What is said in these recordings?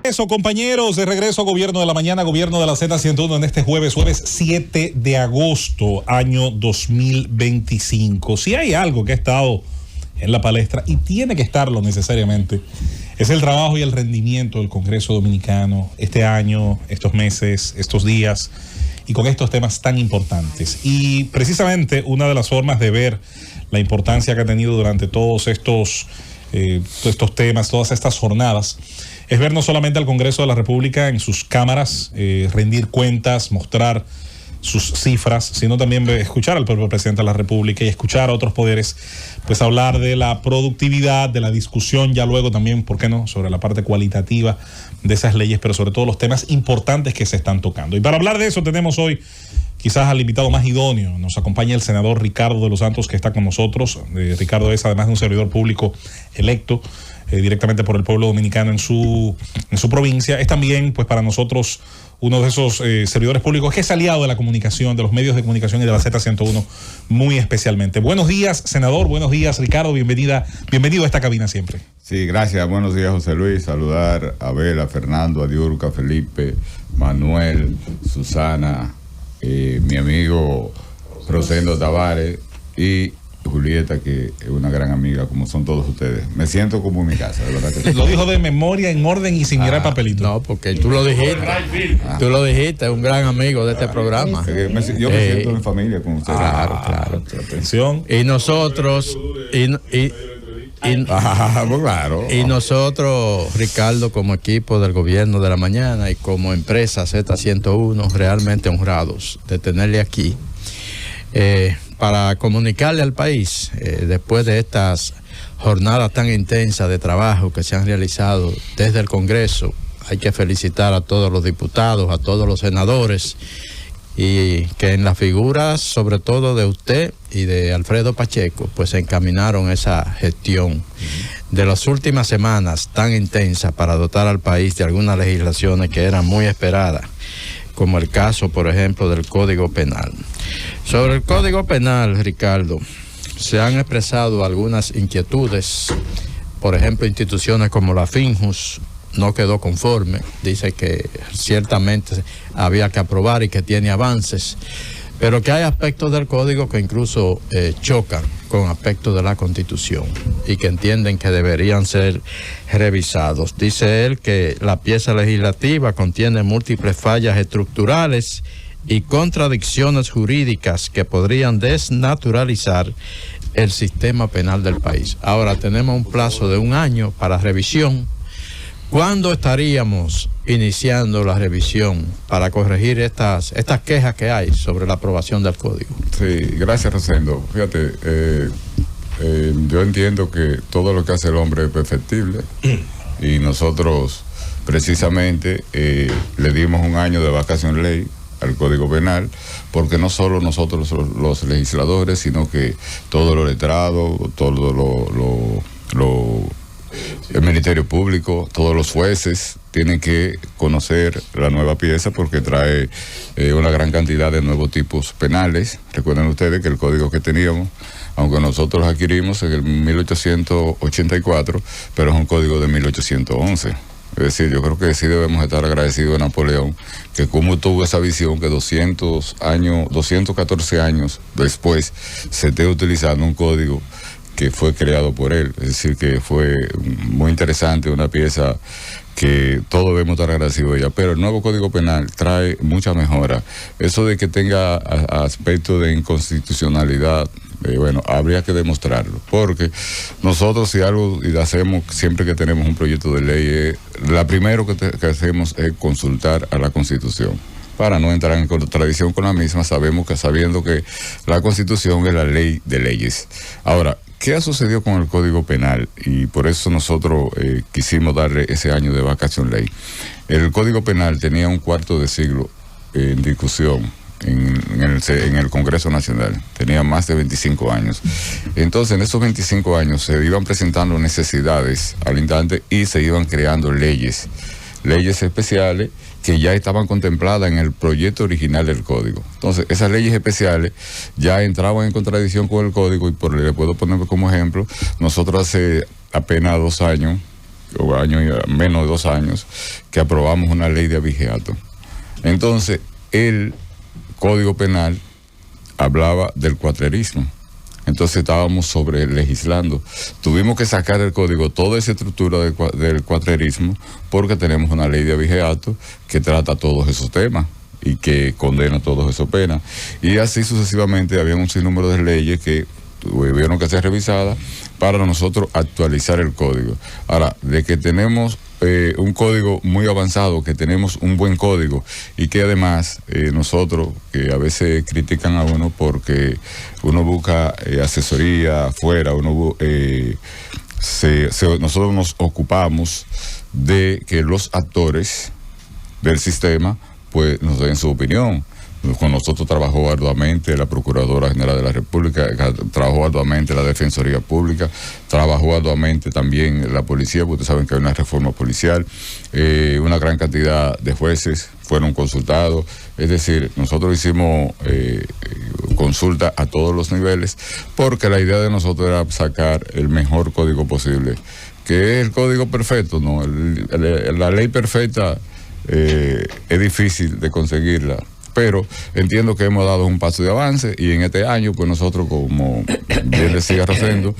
Eso, compañeros, de regreso a Gobierno de la Mañana, Gobierno de la Z101 en este jueves 7 de agosto, año 2025. Si hay algo que ha estado en la palestra y tiene que estarlo necesariamente, es el trabajo y el rendimiento del Congreso Dominicano este año, estos meses, estos días y con estos temas tan importantes. Y precisamente una de las formas de ver la importancia que ha tenido durante todos estos temas, todas estas jornadas, es ver no solamente al Congreso de la República en sus cámaras, rendir cuentas, mostrar sus cifras, sino también escuchar al propio presidente de la República y escuchar a otros poderes, pues hablar de la productividad, de la discusión, ya luego también, ¿por qué no?, sobre la parte cualitativa de esas leyes, pero sobre todo los temas importantes que se están tocando. Y para hablar de eso tenemos hoy quizás al invitado más idóneo. Nos acompaña el senador Ricardo de los Santos, que está con nosotros. Ricardo es, además de un servidor público electo directamente por el pueblo dominicano en su provincia, es también, pues, para nosotros uno de esos servidores públicos que es aliado de la comunicación, de los medios de comunicación y de la Z101 muy especialmente. Buenos días, senador. Buenos días, Ricardo. Bienvenido a esta cabina siempre. Sí, gracias. Buenos días, José Luis. Saludar a Abel, a Fernando, a Diurca, Felipe, Manuel, Susana, mi amigo Rosendo Tavares y Julieta, que es una gran amiga, como son todos ustedes. Me siento como en mi casa, de verdad que sí. Lo dijo de memoria, en orden y sin mirar papelito. No, porque tú lo dijiste. Tú lo dijiste, un gran amigo de este programa. Yo me siento en familia con ustedes. Claro. Atención. Y nosotros, claro. Y nosotros, Ricardo, como equipo del Gobierno de la Mañana y como empresa Z101, realmente honrados de tenerle aquí para comunicarle al país, después de estas jornadas tan intensas de trabajo que se han realizado desde el Congreso. Hay que felicitar a todos los diputados, a todos los senadores, y que en las figuras, sobre todo de usted y de Alfredo Pacheco, pues se encaminaron esa gestión de las últimas semanas tan intensa para dotar al país de algunas legislaciones que eran muy esperadas, como el caso, por ejemplo, del Código Penal. Sobre el Código Penal, Ricardo, se han expresado algunas inquietudes. Por ejemplo, instituciones como la Finjus no quedó conforme, dice que ciertamente había que aprobar y que tiene avances, pero que hay aspectos del código que incluso chocan con aspectos de la Constitución y que entienden que deberían ser revisados. Dice él que la pieza legislativa contiene múltiples fallas estructurales y contradicciones jurídicas que podrían desnaturalizar el sistema penal del país. Ahora tenemos un plazo de 1 año para revisión. ¿Cuándo estaríamos iniciando la revisión para corregir estas quejas que hay sobre la aprobación del código? Sí, gracias, Rosendo. Fíjate, yo entiendo que todo lo que hace el hombre es perfectible y nosotros precisamente le dimos 1 año de vacación ley al Código Penal, porque no solo nosotros los legisladores, sino que todos los letrados, el Ministerio Público, todos los jueces tienen que conocer la nueva pieza porque trae una gran cantidad de nuevos tipos penales. Recuerden ustedes que el código que teníamos, aunque nosotros adquirimos en el 1884, pero es un código de 1811. Es decir, yo creo que sí debemos estar agradecidos a Napoleón, que como tuvo esa visión que 214 años después se esté utilizando un código que fue creado por él. Es decir, que fue muy interesante, una pieza que todos debemos estar agradecidos a ella. Pero el nuevo Código Penal trae mucha mejora. Eso de que tenga aspecto de inconstitucionalidad, bueno, habría que demostrarlo, porque nosotros si algo y hacemos siempre que tenemos un proyecto de ley, la primero que hacemos es consultar a la Constitución, para no entrar en contradicción con la misma, sabiendo que la Constitución es la ley de leyes. Ahora, ¿qué ha sucedido con el Código Penal? Y por eso nosotros quisimos darle ese año de vacación ley. El Código Penal tenía un cuarto de siglo en discusión en el Congreso Nacional, tenía más de 25 años. Entonces, en esos 25 años se iban presentando necesidades al instante y se iban creando leyes especiales que ya estaban contempladas en el proyecto original del código. Entonces, esas leyes especiales ya entraban en contradicción con el código y le puedo poner como ejemplo, nosotros hace apenas 2 años o menos de 2 años, que aprobamos una ley de abigeato. Entonces, el Código Penal hablaba del cuatrerismo. Entonces estábamos sobre legislando. Tuvimos que sacar del código toda esa estructura del cuatrerismo porque tenemos una ley de abigeato que trata todos esos temas y que condena todos esos penas. Y así sucesivamente había un sinnúmero de leyes que tuvieron que ser revisadas para nosotros actualizar el código. Ahora, de que tenemos un código muy avanzado, que tenemos un buen código y que además nosotros, que a veces critican a uno porque uno busca asesoría afuera, nosotros nos ocupamos de que los actores del sistema pues nos den su opinión. Con nosotros trabajó arduamente la Procuradora General de la República, trabajó arduamente la Defensoría Pública, trabajó arduamente también la policía, porque ustedes saben que hay una reforma policial, una gran cantidad de jueces fueron consultados, es decir, nosotros hicimos consulta a todos los niveles, porque la idea de nosotros era sacar el mejor código posible, que es el código perfecto, ¿no? La ley perfecta es difícil de conseguirla. Pero entiendo que hemos dado un paso de avance y en este año, pues nosotros, como bien decía Rosendo,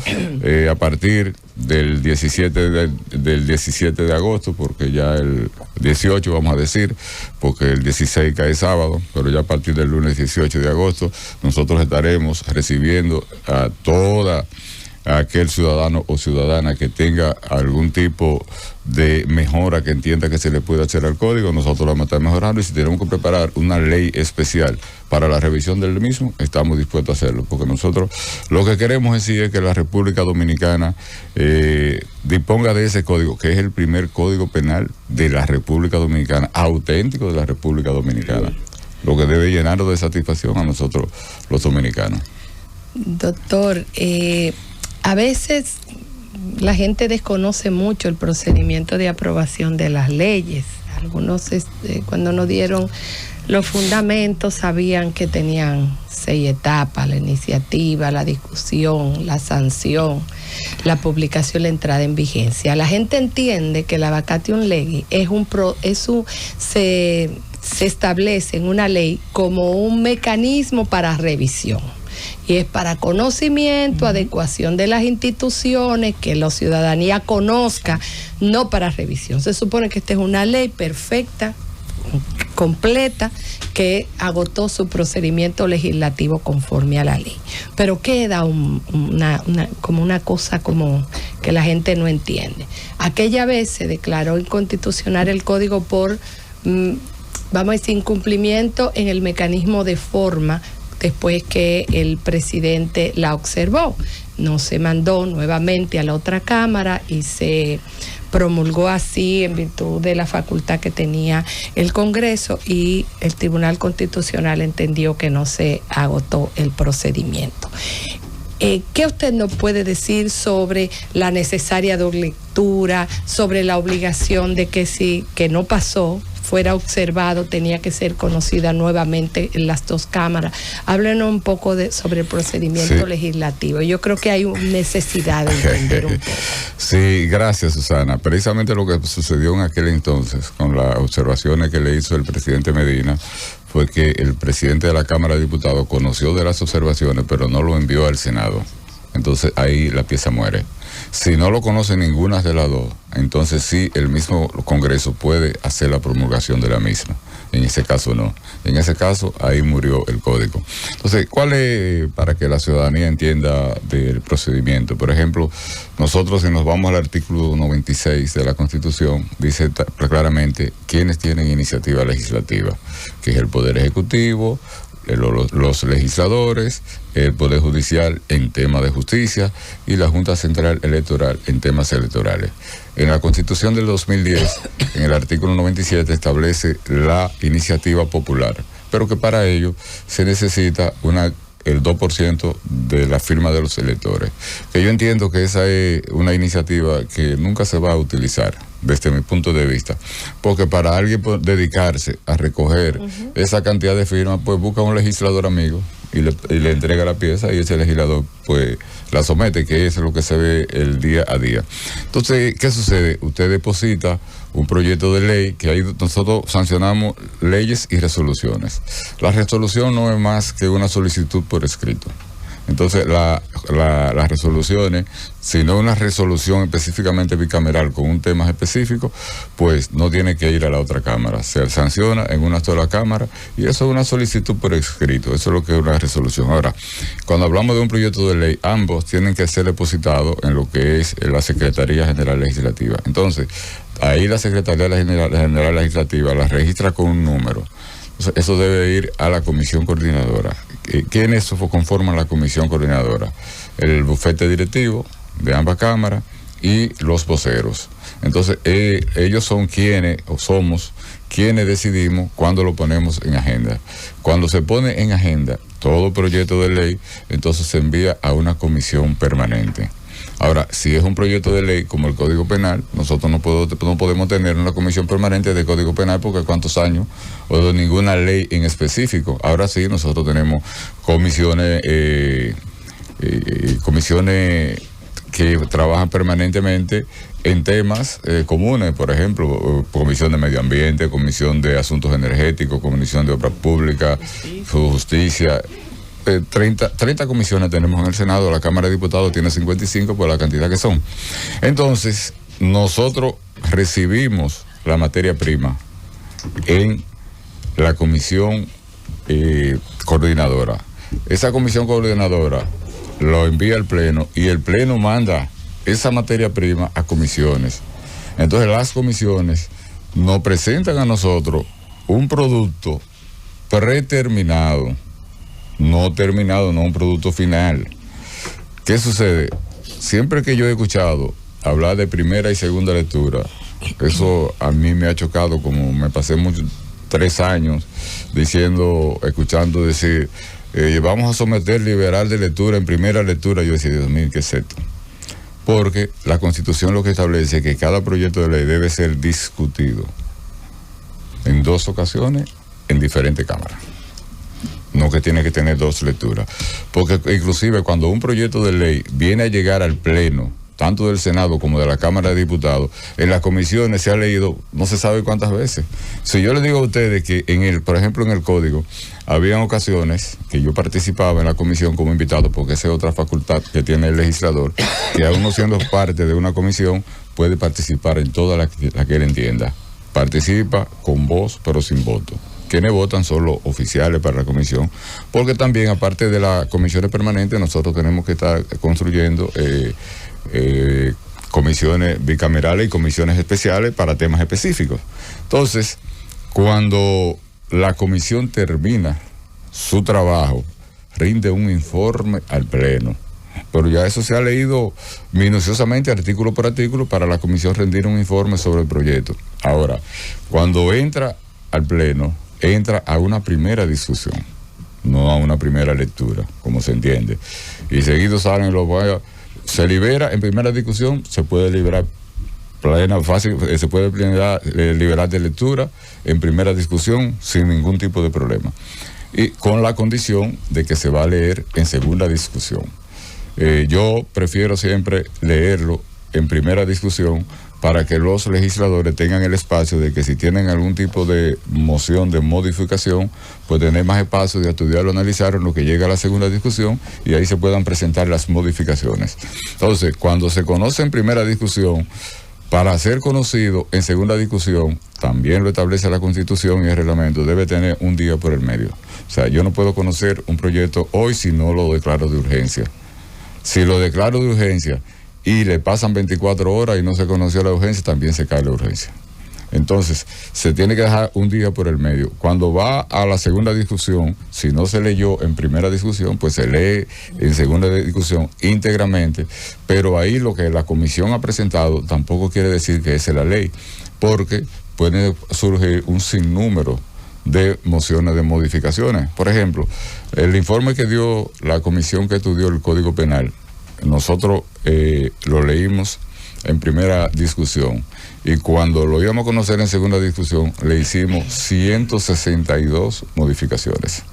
a partir del 17 de agosto, porque ya el 18 vamos a decir, porque el 16 cae sábado, pero ya a partir del lunes 18 de agosto, nosotros estaremos recibiendo a toda aquel ciudadano o ciudadana que tenga algún tipo de mejora que entienda que se le puede hacer al código, nosotros lo vamos a estar mejorando, y si tenemos que preparar una ley especial para la revisión del mismo, estamos dispuestos a hacerlo, porque nosotros lo que queremos es que la República Dominicana disponga de ese código, que es el primer código penal de la República Dominicana, auténtico de la República Dominicana, lo que debe llenarnos de satisfacción a nosotros los dominicanos. Doctor, a veces la gente desconoce mucho el procedimiento de aprobación de las leyes. Algunos cuando nos dieron los fundamentos sabían que tenían 6 etapas: la iniciativa, la discusión, la sanción, la publicación, la entrada en vigencia. La gente entiende que la vacatio legis se establece en una ley como un mecanismo para revisión. Y es para conocimiento, adecuación de las instituciones, que la ciudadanía conozca, no para revisión. Se supone que esta es una ley perfecta, completa, que agotó su procedimiento legislativo conforme a la ley. Pero queda como una cosa como que la gente no entiende. Aquella vez se declaró inconstitucional el código por, vamos a decir, incumplimiento en el mecanismo de forma, después que el presidente la observó. No se mandó nuevamente a la otra Cámara y se promulgó así en virtud de la facultad que tenía el Congreso, y el Tribunal Constitucional entendió que no se agotó el procedimiento. ¿Qué usted nos puede decir sobre la necesaria lectura, sobre la obligación de que si que no pasó, fuera observado, tenía que ser conocida nuevamente en las 2 cámaras? Háblenos un poco sobre el procedimiento legislativo. Yo creo que hay necesidad de entender un poco. Sí, gracias, Susana. Precisamente lo que sucedió en aquel entonces, con las observaciones que le hizo el presidente Medina, fue que el presidente de la Cámara de Diputados conoció de las observaciones, pero no lo envió al Senado. Entonces ahí la pieza muere. Si no lo conoce ninguna de las dos, entonces sí, el mismo Congreso puede hacer la promulgación de la misma. En ese caso no. En ese caso, ahí murió el código. Entonces, ¿cuál es, para que la ciudadanía entienda del procedimiento? Por ejemplo, nosotros, si nos vamos al artículo 96 de la Constitución, dice claramente quiénes tienen iniciativa legislativa, que es el Poder Ejecutivo, los legisladores, el Poder Judicial en temas de justicia y la Junta Central Electoral en temas electorales. En la Constitución del 2010, en el artículo 97, establece la iniciativa popular, pero que para ello se necesita el 2% de la firma de los electores. Que yo entiendo que esa es una iniciativa que nunca se va a utilizar, desde mi punto de vista, porque para alguien dedicarse a recoger esa cantidad de firmas, pues busca un legislador amigo y le entrega la pieza y ese legislador pues la somete, que es lo que se ve el día a día. Entonces, ¿qué sucede? Usted deposita un proyecto de ley que ahí nosotros sancionamos leyes y resoluciones. La resolución no es más que una solicitud por escrito. Entonces, las resoluciones, si no una resolución específicamente bicameral con un tema específico, pues no tiene que ir a la otra cámara. Se sanciona en una sola cámara y eso es una solicitud por escrito. Eso es lo que es una resolución. Ahora, cuando hablamos de un proyecto de ley, ambos tienen que ser depositados en lo que es la Secretaría General Legislativa. Entonces, ahí la Secretaría General Legislativa la registra con un número. Eso debe ir a la comisión coordinadora. ¿Quiénes conforman la comisión coordinadora? El bufete directivo de ambas cámaras y los voceros. Entonces, ellos son quienes, o somos quienes decidimos cuándo lo ponemos en agenda. Cuando se pone en agenda todo proyecto de ley, entonces se envía a una comisión permanente. Ahora, si es un proyecto de ley como el Código Penal, nosotros no podemos tener una comisión permanente de Código Penal porque cuántos años, o de ninguna ley en específico. Ahora sí, nosotros tenemos comisiones que trabajan permanentemente en temas comunes, por ejemplo, Comisión de Medio Ambiente, Comisión de Asuntos Energéticos, Comisión de Obras Públicas, Justicia. 30 comisiones tenemos en el Senado, la Cámara de Diputados tiene 55 por la cantidad que son. Entonces, nosotros recibimos la materia prima en la comisión coordinadora. Esa comisión coordinadora lo envía al Pleno y el Pleno manda esa materia prima a comisiones. Entonces, las comisiones nos presentan a nosotros un producto preterminado, no terminado, no un producto final. ¿Qué sucede? Siempre que yo he escuchado hablar de primera y segunda lectura, eso a mí me ha chocado, como me pasé 3 años escuchando decir, vamos a someter liberal de lectura en primera lectura. Yo decía, Dios mío, ¿qué es esto? Porque la Constitución lo que establece es que cada proyecto de ley debe ser discutido en 2 ocasiones en diferentes cámaras. No que tiene que tener 2 lecturas. Porque inclusive cuando un proyecto de ley viene a llegar al Pleno, tanto del Senado como de la Cámara de Diputados, en las comisiones se ha leído no se sabe cuántas veces. Si yo les digo a ustedes que por ejemplo en el Código, habían ocasiones que yo participaba en la comisión como invitado, porque esa es otra facultad que tiene el legislador, que aún no siendo parte de una comisión, puede participar en toda la que él entienda. Participa con voz, pero sin voto. Quienes votan son los oficiales para la comisión, porque también, aparte de las comisiones permanentes, nosotros tenemos que estar construyendo comisiones bicamerales y comisiones especiales para temas específicos. Entonces, cuando la comisión termina su trabajo, rinde un informe al Pleno. Pero ya eso se ha leído minuciosamente, artículo por artículo, para la comisión rendir un informe sobre el proyecto. Ahora, cuando entra al Pleno, entra a una primera discusión, no a una primera lectura, como se entiende. Y seguido salen se libera en primera discusión, se puede liberar se puede liberar de lectura en primera discusión sin ningún tipo de problema. Y con la condición de que se va a leer en segunda discusión. Yo prefiero siempre leerlo en primera discusión para que los legisladores tengan el espacio de que si tienen algún tipo de moción de modificación, pues tener más espacio de estudiarlo, analizarlo en lo que llega a la segunda discusión y ahí se puedan presentar las modificaciones. Entonces, cuando se conoce en primera discusión, para ser conocido en segunda discusión, también lo establece la Constitución y el reglamento, debe tener un día por el medio. O sea, yo no puedo conocer un proyecto hoy si no lo declaro de urgencia. Si lo declaro de urgencia y le pasan 24 horas y no se conoció la urgencia, también se cae la urgencia. Entonces, se tiene que dejar un día por el medio. Cuando va a la segunda discusión, si no se leyó en primera discusión, pues se lee en segunda discusión íntegramente, pero ahí lo que la comisión ha presentado tampoco quiere decir que esa es la ley, porque puede surgir un sinnúmero de mociones de modificaciones. Por ejemplo, el informe que dio la comisión que estudió el Código Penal, nosotros lo leímos en primera discusión y cuando lo íbamos a conocer en segunda discusión le hicimos 162 modificaciones.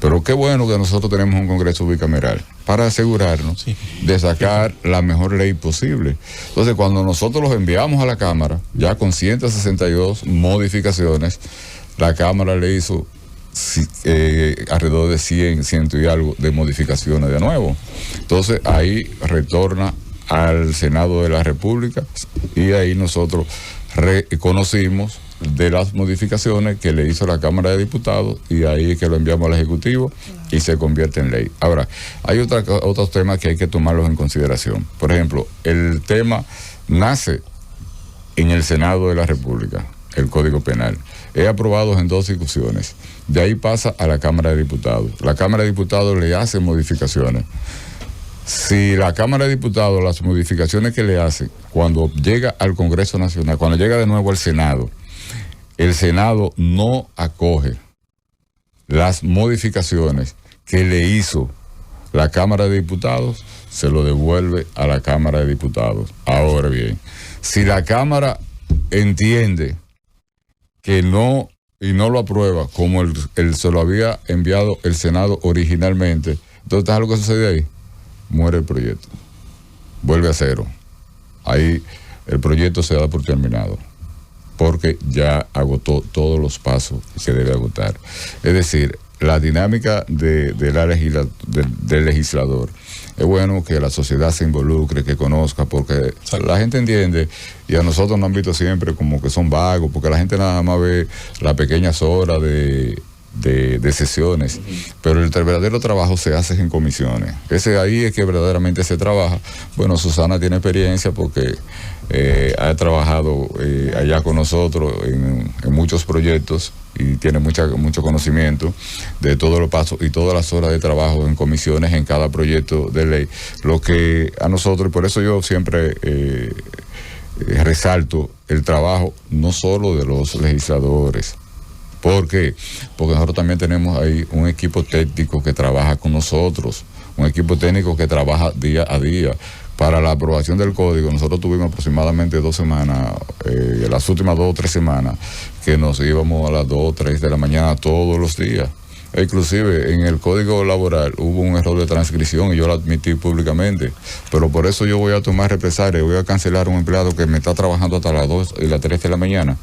Pero qué bueno que nosotros tenemos un Congreso bicameral para asegurarnos de sacar la mejor ley posible. Entonces, cuando nosotros los enviamos a la Cámara, ya con 162 modificaciones, la Cámara le hizo alrededor de 100 y algo de modificaciones de nuevo. Entonces, ahí retorna al Senado de la República y ahí nosotros reconocimos de las modificaciones que le hizo la Cámara de Diputados y ahí es que lo enviamos al Ejecutivo y se convierte en ley. Ahora, hay otros temas que hay que tomarlos en consideración. Por ejemplo, el tema nace en el Senado de la República, el Código Penal. Es aprobado en 2 discusiones. De ahí pasa a la Cámara de Diputados. La Cámara de Diputados le hace modificaciones. Si la Cámara de Diputados, las modificaciones que le hace, cuando llega al Congreso Nacional, cuando llega de nuevo al Senado, el Senado no acoge las modificaciones que le hizo la Cámara de Diputados, se lo devuelve a la Cámara de Diputados. Ahora bien, si la Cámara entiende que no, y no lo aprueba como se lo había enviado el Senado originalmente, entonces, ¿sabes lo que sucede ahí? Muere el proyecto. Vuelve a cero. Ahí el proyecto se da por terminado, porque ya agotó todos los pasos que debe agotar. Es decir, la dinámica del legislador. Es bueno que la sociedad se involucre, que conozca, porque la gente entiende, y a nosotros nos han visto siempre como que son vagos, porque la gente nada más ve las pequeñas horas de sesiones, pero el verdadero trabajo se hace en comisiones. Ahí es que verdaderamente se trabaja. Bueno, Susana tiene experiencia porque ha trabajado allá con nosotros en muchos proyectos y tiene mucho conocimiento de todos los pasos y todas las horas de trabajo en comisiones en cada proyecto de ley. Lo que a nosotros, y por eso yo siempre resalto el trabajo no solo de los legisladores. ¿Por qué? Porque nosotros también tenemos ahí un equipo técnico que trabaja con nosotros, un equipo técnico que trabaja día a día. Para la aprobación del código, nosotros tuvimos aproximadamente 2 semanas, las últimas 2 o 3 semanas, que nos íbamos a las 2 o 3 de la mañana todos los días. Inclusive en el código laboral hubo un error de transcripción y yo lo admití públicamente, pero por eso yo voy a tomar represalias, voy a cancelar a un empleado que me está trabajando hasta las 2 y las 3 de la mañana.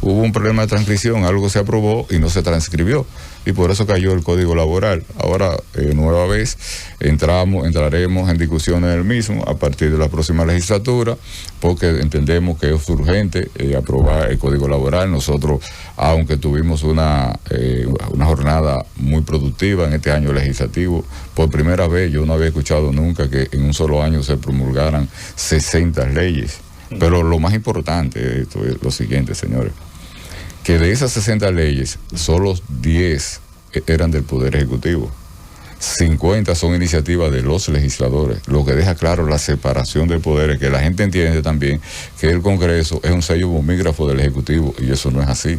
Hubo un problema de transcripción, algo se aprobó y no se transcribió, y por eso cayó el código laboral. Ahora, nueva vez, entraremos en discusión en el mismo a partir de la próxima legislatura, porque entendemos que es urgente aprobar el código laboral. Nosotros, aunque tuvimos una jornada muy productiva en este año legislativo, por primera vez yo no había escuchado nunca que en un solo año se promulgaran 60 leyes. Pero lo más importante de esto es lo siguiente, señores, que de esas 60 leyes, solo 10 eran del Poder Ejecutivo. 50 son iniciativas de los legisladores, lo que deja claro la separación de poderes, que la gente entiende también que el Congreso es un sello bomígrafo del Ejecutivo, y eso no es así.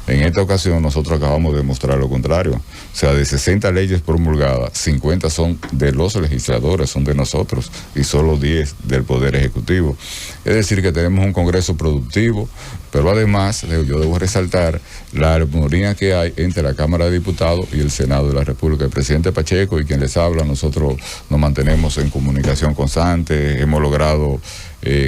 En esta ocasión nosotros acabamos de demostrar lo contrario. O sea, de 60 leyes promulgadas, 50 son de los legisladores, son de nosotros, y solo 10 del Poder Ejecutivo. Es decir, que tenemos un Congreso productivo, pero además yo debo resaltar la armonía que hay entre la Cámara de Diputados y el Senado de la República. El presidente Pacheco y quien les habla, nosotros nos mantenemos en comunicación constante, hemos logrado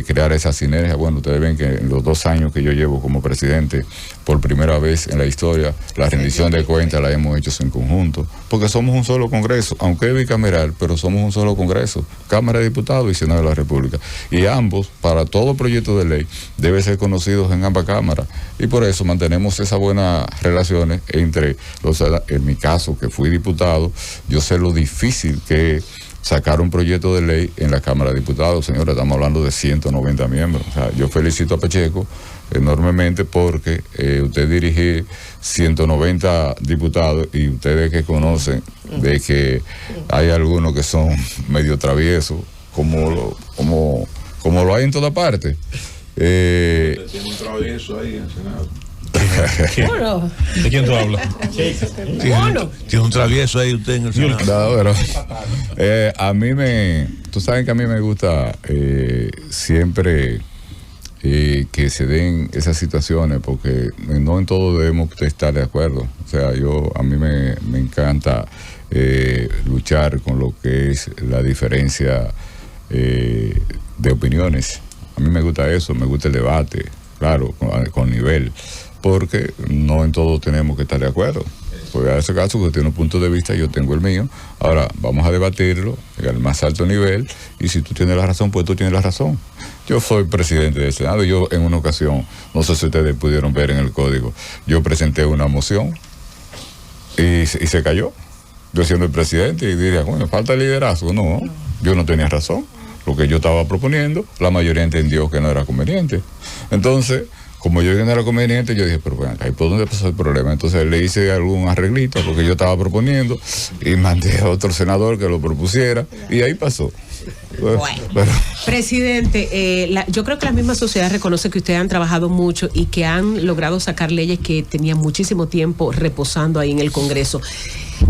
crear esa sinergia. Bueno, ustedes ven que en los 2 años que yo llevo como presidente, por primera vez en la historia, la rendición de cuentas la hemos hecho en conjunto, porque somos un solo Congreso, aunque es bicameral, pero somos un solo Congreso, Cámara de Diputados y Senado de la República. Y ambos, para todo proyecto de ley, deben ser conocidos en ambas cámaras. Y por eso mantenemos esas buenas relaciones entre en mi caso, que fui diputado, yo sé lo difícil que es sacar un proyecto de ley en la Cámara de Diputados. Señores, estamos hablando de 190 miembros. O sea, yo felicito a Pacheco enormemente porque usted dirige 190 diputados y ustedes que conocen de que hay algunos que son medio traviesos, como lo hay en toda parte. Tiene un travieso ahí en el Senado. Bueno. ¿De quién tú hablas? Tiene un travieso ahí usted en el Senado. No, pero, tú sabes que a mí me gusta siempre que se den esas situaciones, porque no en todo debemos estar de acuerdo. O sea, a mí me encanta luchar con lo que es la diferencia de opiniones. A mí me gusta eso, me gusta el debate, claro, con nivel, porque no en todo tenemos que estar de acuerdo. Pues en ese caso, usted tiene un punto de vista, yo tengo el mío. Ahora, vamos a debatirlo al más alto nivel, y si tú tienes la razón, pues tú tienes la razón. Yo soy presidente del Senado, yo en una ocasión, no sé si ustedes pudieron ver en el código, yo presenté una moción y se cayó. Yo siendo el presidente, y diría, bueno, falta liderazgo. No, yo no tenía razón. Lo que yo estaba proponiendo, la mayoría entendió que no era conveniente. Entonces, como yo vi que no era conveniente, yo dije, pero bueno, ¿y por dónde pasó el problema? Entonces le hice algún arreglito a lo que yo estaba proponiendo y mandé a otro senador que lo propusiera, y ahí pasó. Bueno, presidente, yo creo que la misma sociedad reconoce que ustedes han trabajado mucho y que han logrado sacar leyes que tenían muchísimo tiempo reposando ahí en el Congreso.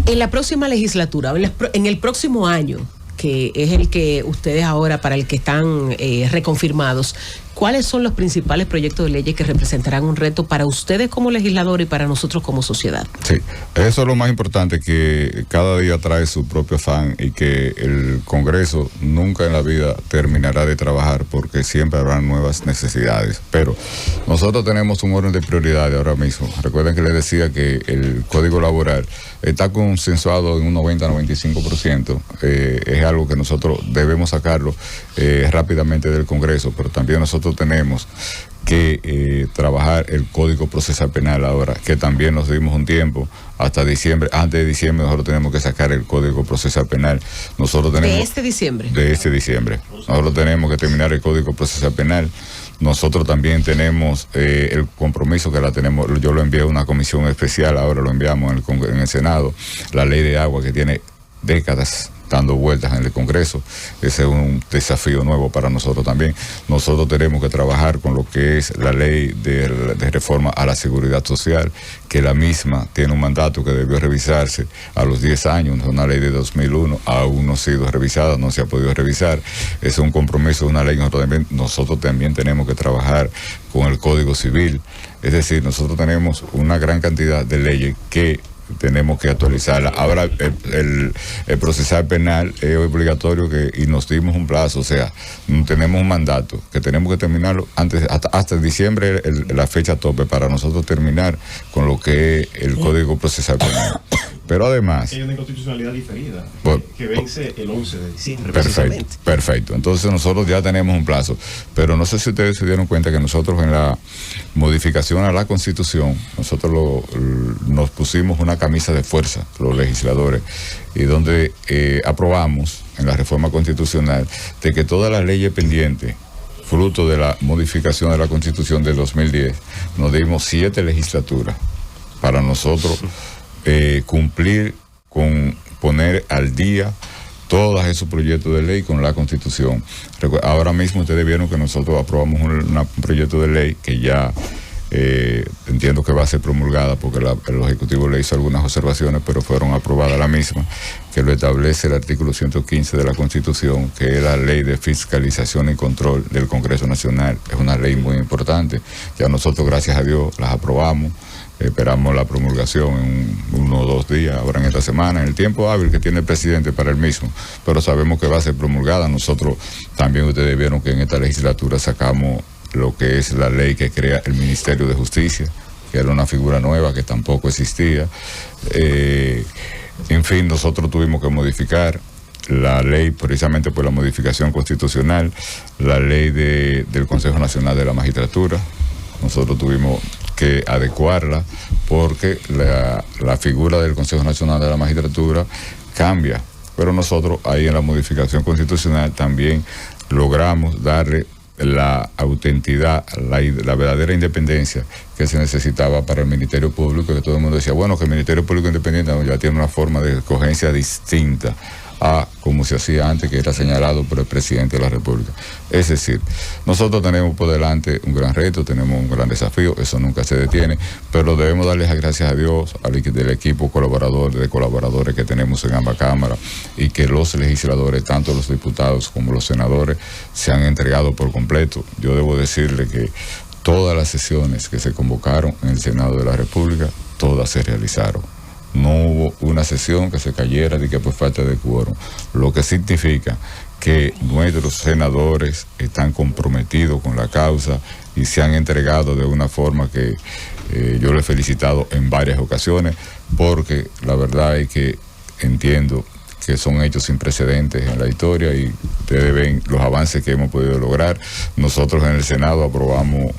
En la próxima legislatura, en el próximo año, que es el que ustedes ahora, para el que están reconfirmados, ¿cuáles son los principales proyectos de leyes que representarán un reto para ustedes como legisladores y para nosotros como sociedad? Sí, eso es lo más importante, que cada día trae su propio afán y que el Congreso nunca en la vida terminará de trabajar, porque siempre habrá nuevas necesidades. Pero nosotros tenemos un orden de prioridades ahora mismo. Recuerden que les decía que el Código Laboral está consensuado en un 90-95%. Es algo que nosotros debemos sacarlo rápidamente del Congreso, pero también nosotros tenemos que trabajar el Código Procesal Penal ahora, que también nos dimos un tiempo hasta diciembre. Antes de diciembre nosotros tenemos que sacar el Código Procesal Penal. Nosotros tenemos, ¿de este diciembre? De este diciembre. Nosotros tenemos que terminar el Código Procesal Penal. Nosotros también tenemos el compromiso que la tenemos. Yo lo envié a una comisión especial, ahora lo enviamos en el Senado, la ley de agua, que tiene décadas dando vueltas en el Congreso. Ese es un desafío nuevo para nosotros también. Nosotros tenemos que trabajar con lo que es la ley de reforma a la seguridad social, que la misma tiene un mandato que debió revisarse a los 10 años, es una ley de 2001, aún no ha sido revisada, no se ha podido revisar. Es un compromiso de una ley. Nosotros también tenemos que trabajar con el Código Civil. Es decir, nosotros tenemos una gran cantidad de leyes que tenemos que actualizarla. Ahora el procesal penal es obligatorio, y nos dimos un plazo, o sea, tenemos un mandato que tenemos que terminarlo antes, hasta diciembre, la fecha tope para nosotros terminar con lo que es el Código Procesal Penal. Pero además, hay una inconstitucionalidad diferida que vence el 11 de diciembre. Perfecto. Entonces nosotros ya tenemos un plazo. Pero no sé si ustedes se dieron cuenta que nosotros en la modificación a la Constitución, nosotros nos pusimos una camisa de fuerza, los legisladores, y donde aprobamos en la reforma constitucional de que todas las leyes pendientes, fruto de la modificación de la Constitución del 2010, nos dimos 7 legislaturas para nosotros cumplir con poner al día todos esos proyectos de ley con la Constitución. Ahora mismo ustedes vieron que nosotros aprobamos un proyecto de ley que ya entiendo que va a ser promulgada, porque el Ejecutivo le hizo algunas observaciones, pero fueron aprobadas la misma, que lo establece el artículo 115 de la Constitución, que es la ley de fiscalización y control del Congreso Nacional. Es una ley muy importante. Ya nosotros, gracias a Dios, las aprobamos. Esperamos la promulgación en 1 o 2 días, ahora en esta semana, en el tiempo hábil que tiene el presidente para el mismo, pero sabemos que va a ser promulgada. Nosotros también, ustedes vieron que en esta legislatura sacamos lo que es la ley que crea el Ministerio de Justicia, que era una figura nueva que tampoco existía. En fin, nosotros tuvimos que modificar la ley, precisamente por la modificación constitucional, la ley del Consejo Nacional de la Magistratura. Nosotros tuvimos que adecuarla porque la figura del Consejo Nacional de la Magistratura cambia, pero nosotros ahí en la modificación constitucional también logramos darle la autenticidad, la verdadera independencia que se necesitaba para el Ministerio Público, que todo el mundo decía, bueno, que el Ministerio Público Independiente ya tiene una forma de escogencia distinta a como se hacía antes, que era señalado por el presidente de la República. Es decir, nosotros tenemos por delante un gran reto, tenemos un gran desafío, eso nunca se detiene, pero debemos darles las gracias a Dios, del equipo colaboradores que tenemos en ambas cámaras, y que los legisladores, tanto los diputados como los senadores, se han entregado por completo. Yo debo decirle que todas las sesiones que se convocaron en el Senado de la República, todas se realizaron. No hubo una sesión que se cayera de que por falta de quórum, lo que significa que nuestros senadores están comprometidos con la causa y se han entregado de una forma que yo le he felicitado en varias ocasiones, porque la verdad es que entiendo que son hechos sin precedentes en la historia, y ustedes ven los avances que hemos podido lograr. Nosotros en el Senado aprobamos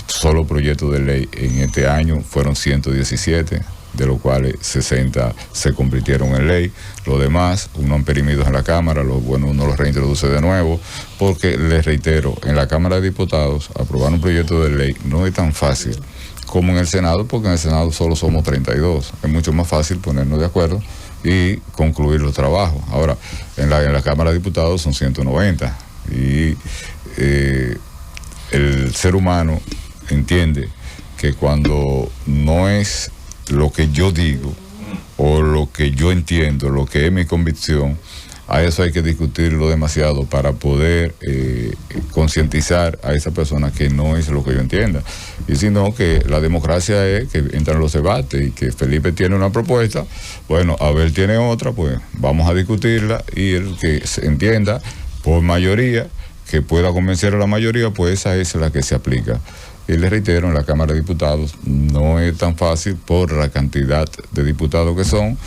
solo proyectos de ley en este año, fueron 117, de los cuales 60 se convirtieron en ley. Los demás, uno han perimido en la Cámara, uno los reintroduce de nuevo, porque les reitero, en la Cámara de Diputados aprobar un proyecto de ley no es tan fácil como en el Senado, porque en el Senado solo somos 32. Es mucho más fácil ponernos de acuerdo y concluir los trabajos. Ahora, en la Cámara de Diputados son 190, y el ser humano entiende que cuando no es lo que yo digo o lo que yo entiendo, lo que es mi convicción, a eso hay que discutirlo demasiado para poder concientizar a esa persona que no es lo que yo entienda. Y sino que la democracia es que entran los debates, y que Felipe tiene una propuesta, bueno, Abel tiene otra, pues vamos a discutirla, y el que se entienda por mayoría, que pueda convencer a la mayoría, pues esa es la que se aplica. Y les reitero, en la Cámara de Diputados no es tan fácil por la cantidad de diputados que son,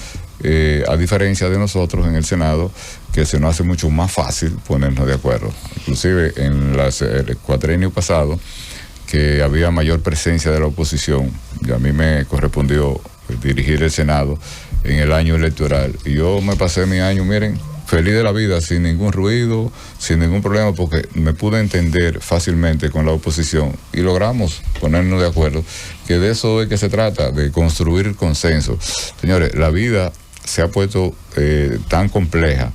a diferencia de nosotros en el Senado, que se nos hace mucho más fácil ponernos de acuerdo. Inclusive en el cuatrenio pasado, que había mayor presencia de la oposición, y a mí me correspondió dirigir el Senado en el año electoral, y yo me pasé mi año, miren, feliz de la vida, sin ningún ruido, sin ningún problema, porque me pude entender fácilmente con la oposición y logramos ponernos de acuerdo, que de eso es que se trata, de construir consenso. Señores, la vida se ha puesto tan compleja,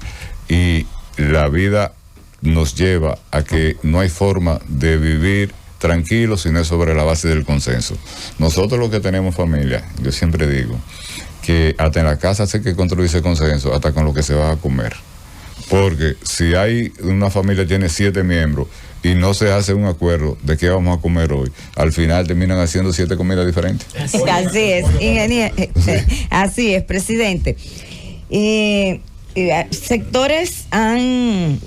y la vida nos lleva a que no hay forma de vivir tranquilo si no es sobre la base del consenso. Nosotros los que tenemos familia, yo siempre digo que hasta en la casa hay que construirse consenso, hasta con lo que se va a comer. Porque si hay una familia que tiene 7 miembros y no se hace un acuerdo de qué vamos a comer hoy, al final terminan haciendo 7 comidas diferentes. Así es, ingeniero. Así es, presidente. Sectores han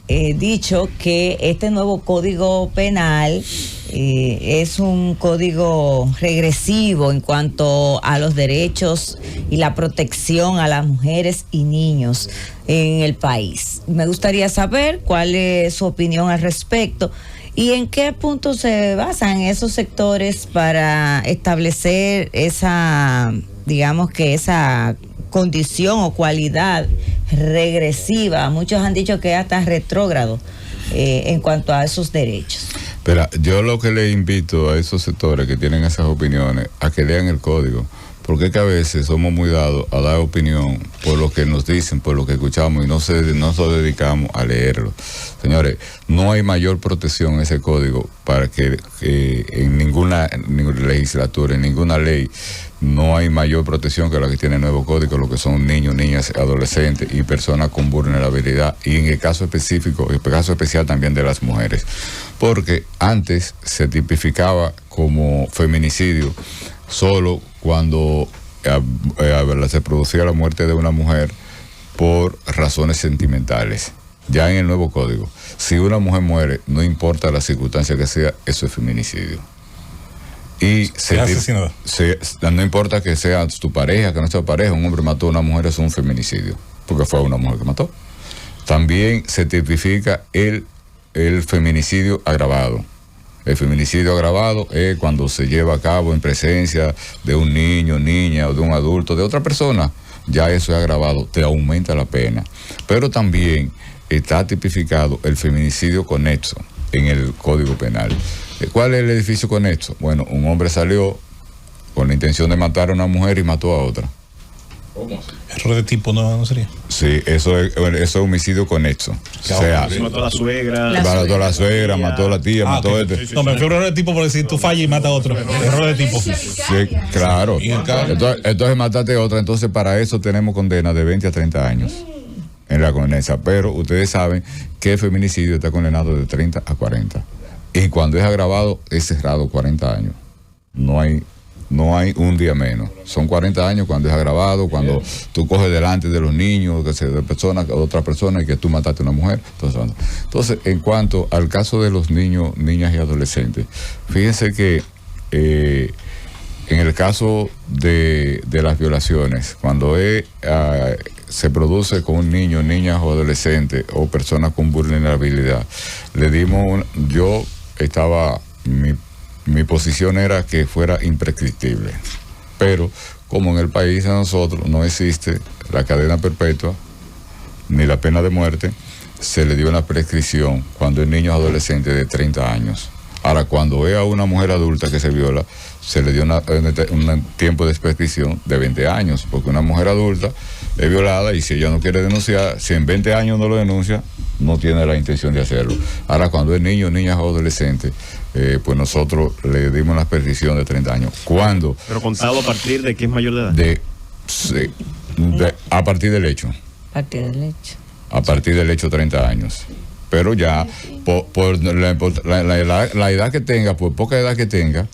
dicho que este nuevo código penal es un código regresivo en cuanto a los derechos y la protección a las mujeres y niños en el país. Me gustaría saber cuál es su opinión al respecto y en qué punto se basan esos sectores para establecer esa, digamos que esa condición o cualidad regresiva. Muchos han dicho que es hasta retrógrado en cuanto a esos derechos. Pero yo lo que le invito a esos sectores que tienen esas opiniones a que lean el código, porque es que a veces somos muy dados a dar opinión por lo que nos dicen, por lo que escuchamos, y no nos dedicamos a leerlo. Señores, no hay mayor protección en ese código para que en ninguna legislatura, en ninguna ley, no hay mayor protección que la que tiene el nuevo código, lo que son niños, niñas, adolescentes y personas con vulnerabilidad, y en el caso específico, el caso especial también de las mujeres, porque antes se tipificaba como feminicidio solo cuando se producía la muerte de una mujer por razones sentimentales. Ya en el nuevo código, si una mujer muere, no importa la circunstancia que sea, eso es feminicidio. Y no importa que sea tu pareja, que no sea pareja, un hombre mató a una mujer, es un feminicidio, porque fue una mujer que mató. También se tipifica el feminicidio agravado. El feminicidio agravado es cuando se lleva a cabo en presencia de un niño, niña o de un adulto, de otra persona. Ya eso es agravado, te aumenta la pena. Pero también está tipificado el feminicidio conexo en el Código Penal. ¿Cuál es el edificio conexo? Bueno, un hombre salió con la intención de matar a una mujer y mató a otra. Error de tipo no sería. Sí, eso es homicidio conexo. O sea, Mató a la suegra. mató a la suegra, mató a la tía, mató a este. No, me refiero a error de tipo porque si tú fallas y matas a otro. Error de tipo. Sí, claro. Entonces mataste a otra. Entonces para eso tenemos condena de 20 a 30 años en la condensa. Pero ustedes saben que el feminicidio está condenado de 30 a 40. Y cuando es agravado, es cerrado 40 años. No hay un día menos. Son 40 años cuando es agravado, cuando tú coges delante de los niños, de personas, otra persona, y que tú mataste a una mujer. Entonces, en cuanto al caso de los niños, niñas y adolescentes, fíjense que en el caso de las violaciones, cuando se produce con un niño, niñas o adolescente o personas con vulnerabilidad, mi posición era que fuera imprescriptible, pero como en el país de nosotros no existe la cadena perpetua ni la pena de muerte, se le dio una prescripción cuando es niño o adolescente de 30 años. Ahora, cuando es a una mujer adulta que se viola, se le dio un tiempo de prescripción de 20 años, porque una mujer adulta es violada y si ella no quiere denunciar, si en 20 años no lo denuncia, no tiene la intención de hacerlo. Ahora, cuando es niño, niñas o adolescente, pues nosotros le dimos una prescripción de 30 años. ¿Cuándo? Pero contado a partir de que es mayor de edad. A partir del hecho. A partir del hecho 30 años. Pero ya, por la edad que tenga, por poca edad que tenga,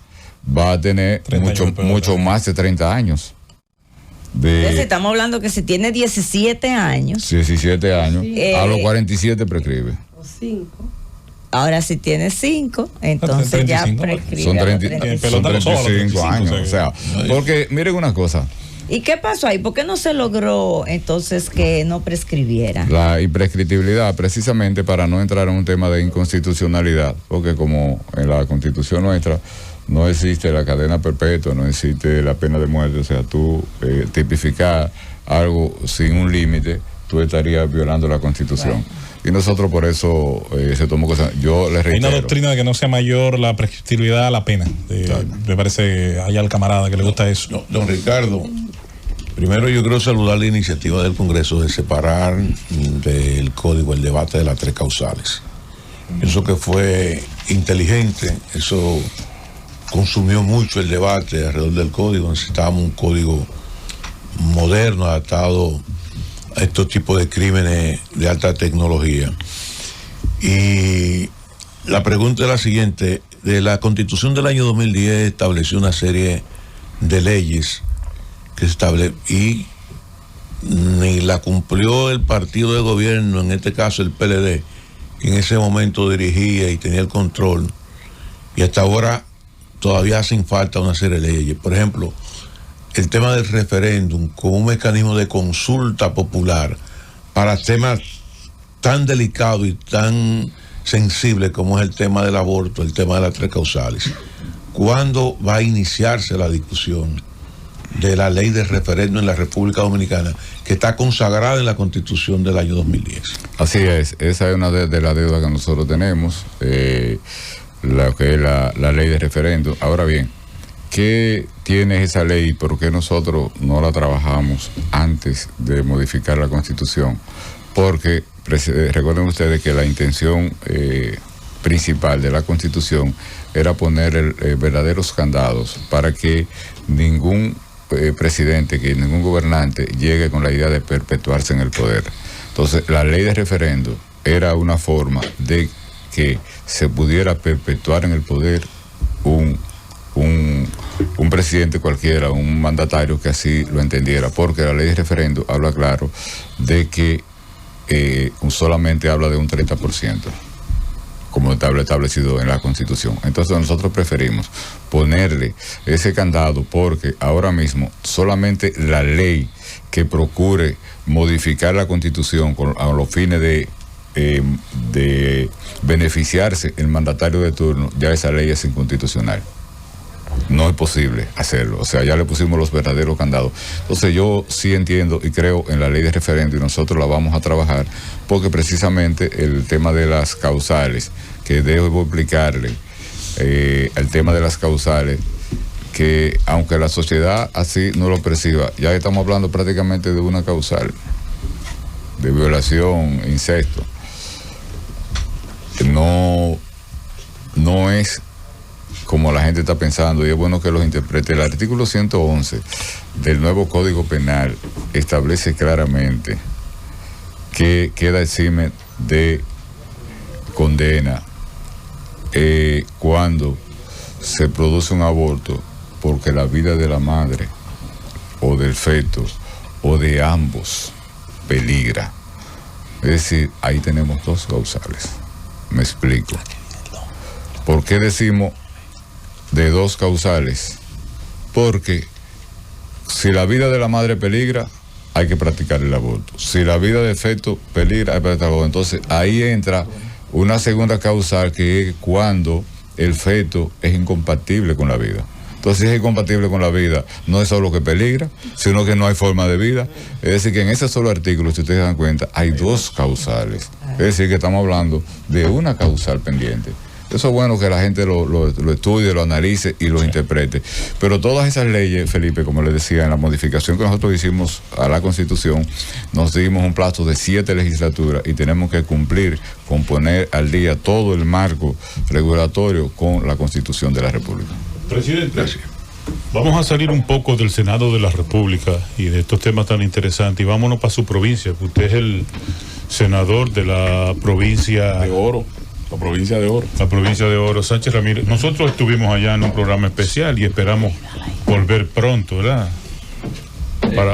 va a tener mucho más de 30 años. Entonces estamos hablando que si tiene 17 años. 17 años, a los 47 prescribe. O 5. Ahora si tiene 5, entonces 35, ya prescribe. Son 35. 35 años. O sea, porque miren una cosa. ¿Y qué pasó ahí? ¿Por qué no se logró entonces que no prescribiera? La imprescriptibilidad, precisamente para no entrar en un tema de inconstitucionalidad, porque como en la Constitución nuestra no existe la cadena perpetua, no existe la pena de muerte, o sea, tú tipificar algo sin un límite, tú estarías violando la Constitución. Bueno. Y nosotros por eso se tomó cosas. Yo les reitero. Hay una doctrina de que no sea mayor la prescriptibilidad a la pena. Me parece allá al camarada que le gusta eso. No, don Ricardo, primero yo quiero saludar la iniciativa del Congreso de separar del código el debate de las 3 causales. Eso que fue inteligente, eso consumió mucho el debate alrededor del código. Necesitábamos un código moderno, adaptado a estos tipos de crímenes de alta tecnología. Y la pregunta es la siguiente: de la Constitución del año 2010 estableció una serie de leyes que y ni la cumplió el partido de gobierno, en este caso el PLD, que en ese momento dirigía y tenía el control, y hasta ahora todavía hacen falta una serie de leyes. Por ejemplo, el tema del referéndum con un mecanismo de consulta popular para temas tan delicados y tan sensibles como es el tema del aborto, el tema de las 3 causales. ¿Cuándo va a iniciarse la discusión de la ley de referéndum en la República Dominicana, que está consagrada en la Constitución del año 2010? Así es, esa es una de las deudas que nosotros tenemos, la que es la ley de referéndum. Ahora bien, ¿qué tiene esa ley y por qué nosotros no la trabajamos antes de modificar la Constitución? Porque recuerden ustedes que la intención principal de la Constitución era poner verdaderos candados para que ningún presidente, que ningún gobernante llegue con la idea de perpetuarse en el poder. Entonces, la ley de referendo era una forma de que se pudiera perpetuar en el poder un presidente cualquiera, un mandatario que así lo entendiera, porque la ley de referendo habla claro de que solamente habla de un 30%, como está establecido en la Constitución. Entonces nosotros preferimos ponerle ese candado, porque ahora mismo solamente la ley que procure modificar la Constitución a los fines de beneficiarse el mandatario de turno, ya esa ley es inconstitucional. No es posible hacerlo, o sea, ya le pusimos los verdaderos candados. Entonces yo sí entiendo y creo en la ley de referéndum y nosotros la vamos a trabajar, porque precisamente el tema de las causales, que debo explicarle, el tema de las causales, que aunque la sociedad así no lo perciba, ya estamos hablando prácticamente de una causal de violación, incesto. No es como la gente está pensando, y es bueno que los interprete. El artículo 111 del nuevo Código Penal establece claramente que queda exime de condena cuando se produce un aborto porque la vida de la madre o del feto o de ambos peligra. Es decir, ahí tenemos dos causales. Me explico. ¿Por qué decimos de dos causales? Porque si la vida de la madre peligra, hay que practicar el aborto. Si la vida del feto peligra, hay que practicar el aborto. Entonces ahí entra una segunda causal, que es cuando el feto es incompatible con la vida. Entonces, si es incompatible con la vida, no es solo que peligra, sino que no hay forma de vida. Es decir, que en ese solo artículo, si ustedes se dan cuenta, hay dos causales. Es decir, que estamos hablando de una causal pendiente. Eso es bueno que la gente lo estudie, lo analice y lo interprete. Pero todas esas leyes, Felipe, como les decía, en la modificación que nosotros hicimos a la Constitución, nos dimos un plazo de 7 legislaturas y tenemos que cumplir con poner al día todo el marco regulatorio con la Constitución de la República. Presidente, gracias. Vamos a salir un poco del Senado de la República y de estos temas tan interesantes y vámonos para su provincia. Usted es el senador de la provincia de Oro. La provincia de Oro. La provincia de Oro, Sánchez Ramírez. Nosotros estuvimos allá en un programa especial y esperamos volver pronto, ¿verdad?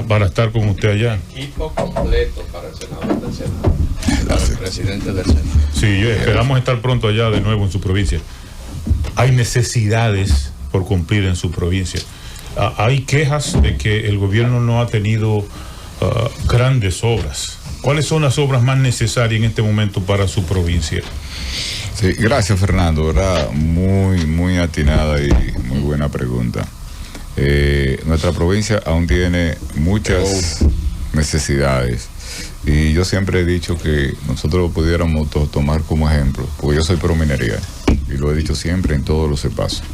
Para estar con usted allá. Equipo completo para el senador del Senado. Para el presidente del Senado. Sí, esperamos estar pronto allá de nuevo en su provincia. Hay necesidades por cumplir en su provincia. Hay quejas de que el gobierno no ha tenido grandes obras. ¿Cuáles son las obras más necesarias en este momento para su provincia? Sí, gracias, Fernando, ¿verdad? Muy atinada y muy buena pregunta. Nuestra provincia aún tiene muchas necesidades y yo siempre he dicho que nosotros lo pudiéramos tomar como ejemplo, porque yo soy pro minería y lo he dicho siempre en todos los espacios.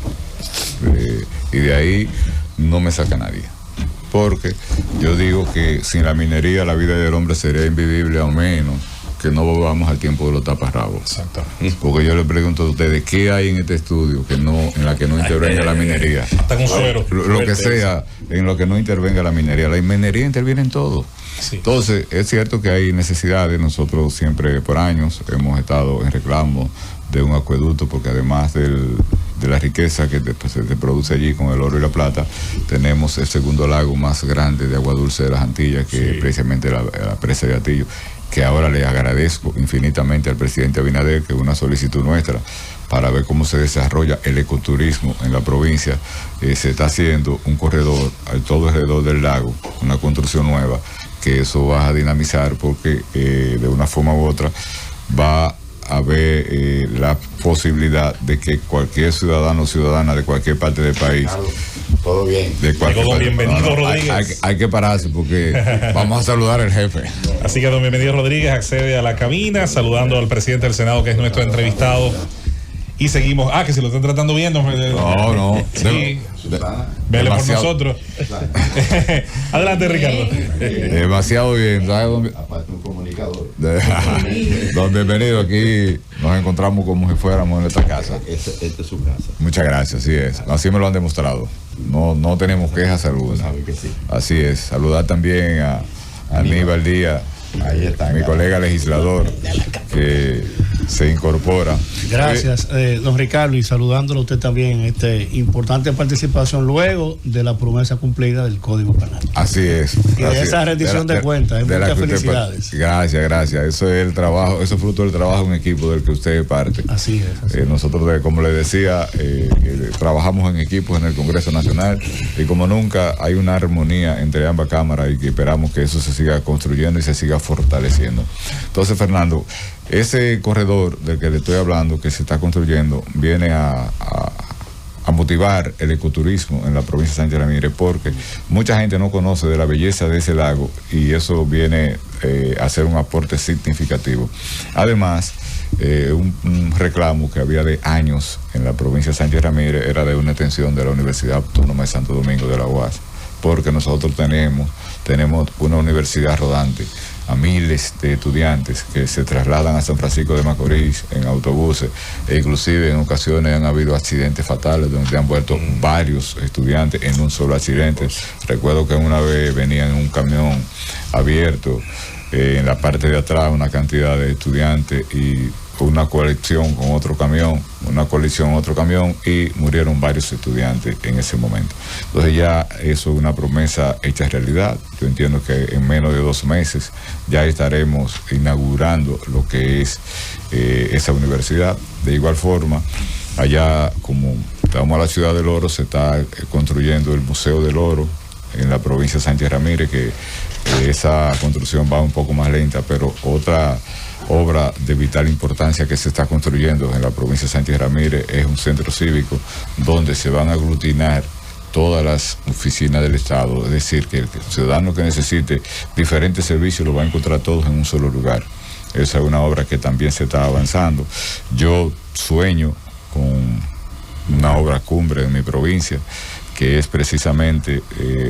Y de ahí no me saca nadie, porque yo digo que sin la minería la vida del hombre sería invivible, a menos que no volvamos al tiempo de los taparrabos. Exactamente. Porque yo le pregunto a ustedes, ¿qué hay en este estudio en la que no intervenga la minería? Hasta con suero. Lo que sea, en lo que no intervenga la minería. La minería interviene en todo. Sí. Entonces, es cierto que hay necesidades. Nosotros siempre, por años, hemos estado en reclamo de un acueducto, porque además de la riqueza que se produce allí con el oro y la plata, tenemos el segundo lago más grande de agua dulce de las Antillas, que es precisamente la presa de Atillo, que ahora le agradezco infinitamente al presidente Abinader, que es una solicitud nuestra para ver cómo se desarrolla el ecoturismo en la provincia. Se está haciendo un corredor todo alrededor del lago, una construcción nueva, que eso va a dinamizar, porque de una forma u otra va a ver la posibilidad de que cualquier ciudadano o ciudadana de cualquier parte del país, todo bien, de cualquier parte, bienvenido, Rodríguez. Hay que pararse, porque vamos a saludar al jefe. Así que don Bienvenido Rodríguez accede a la cabina saludando al presidente del Senado, que es nuestro entrevistado. Y seguimos. Que si lo están tratando bien. No. Sí. Vele por nosotros. Adelante, Ricardo. Demasiado bien. Aparte un comunicador. Don Bienvenido, aquí nos encontramos como si fuéramos en nuestra casa. Esta es su casa. Muchas gracias, así es. Así me lo han demostrado. No tenemos quejas alguna. Así es. Saludar también a Aníbal Díaz. Ahí está, mi colega legislador, que se incorpora. Gracias, don Ricardo, y saludándolo a usted también en esta importante participación luego de la promesa cumplida del Código Penal. Así es. Y de esa rendición de cuentas, muchas felicidades. Gracias. Eso es el trabajo, eso es fruto del trabajo en equipo del que usted es parte. Así es. Nosotros, como le decía, trabajamos en equipos en el Congreso Nacional, y como nunca hay una armonía entre ambas cámaras, y que esperamos que eso se siga construyendo y se siga fortaleciendo. Entonces, Fernando, ese corredor del que le estoy hablando, que se está construyendo, viene a motivar el ecoturismo en la provincia de Sánchez Ramírez, porque mucha gente no conoce de la belleza de ese lago, y eso viene a ser un aporte significativo. Además, un reclamo que había de años en la provincia de Sánchez Ramírez, era de una extensión de la Universidad Autónoma de Santo Domingo de la UAS, porque nosotros tenemos una universidad rodante a miles de estudiantes que se trasladan a San Francisco de Macorís en autobuses, e inclusive en ocasiones han habido accidentes fatales donde han vuelto varios estudiantes en un solo accidente. Recuerdo que una vez venían en un camión abierto, en la parte de atrás una cantidad de estudiantes y una colisión con otro camión, y murieron varios estudiantes en ese momento. Entonces ya eso es una promesa hecha realidad. Yo entiendo que en menos de 2 meses ya estaremos inaugurando lo que es esa universidad. De igual forma, allá como estamos a la ciudad del Oro, se está construyendo el Museo del Oro en la provincia de Sánchez Ramírez, que esa construcción va un poco más lenta, pero otra obra de vital importancia que se está construyendo en la provincia de Sánchez Ramírez es un centro cívico donde se van a aglutinar todas las oficinas del Estado, es decir, que el ciudadano que necesite diferentes servicios lo va a encontrar todos en un solo lugar. Esa es una obra que también se está avanzando. Yo sueño con una obra cumbre en mi provincia, que es precisamente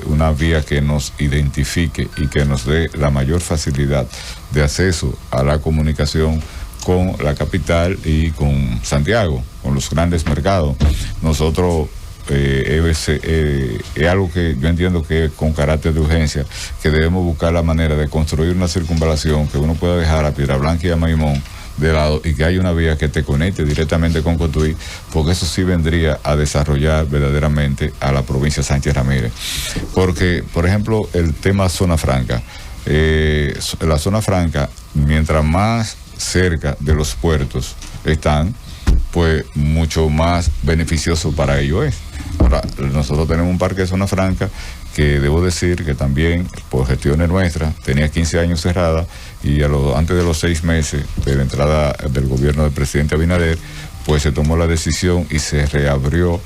una vía que nos identifique y que nos dé la mayor facilidad de acceso a la comunicación con la capital y con Santiago, con los grandes mercados. Nosotros es algo que yo entiendo que con carácter de urgencia, que debemos buscar la manera de construir una circunvalación que uno pueda dejar a Piedra Blanca y a Maimón de lado y que haya una vía que te conecte directamente con Cotuí, porque eso sí vendría a desarrollar verdaderamente a la provincia de Sánchez Ramírez. Porque, por ejemplo, el tema zona franca, la zona franca, mientras más cerca de los puertos están, pues mucho más beneficioso para ellos es. Ahora, nosotros tenemos un parque de zona franca que debo decir que también por gestiones nuestras tenía 15 años cerrada, y antes de los 6 meses de la entrada del gobierno del presidente Abinader, pues se tomó la decisión y se reabrió.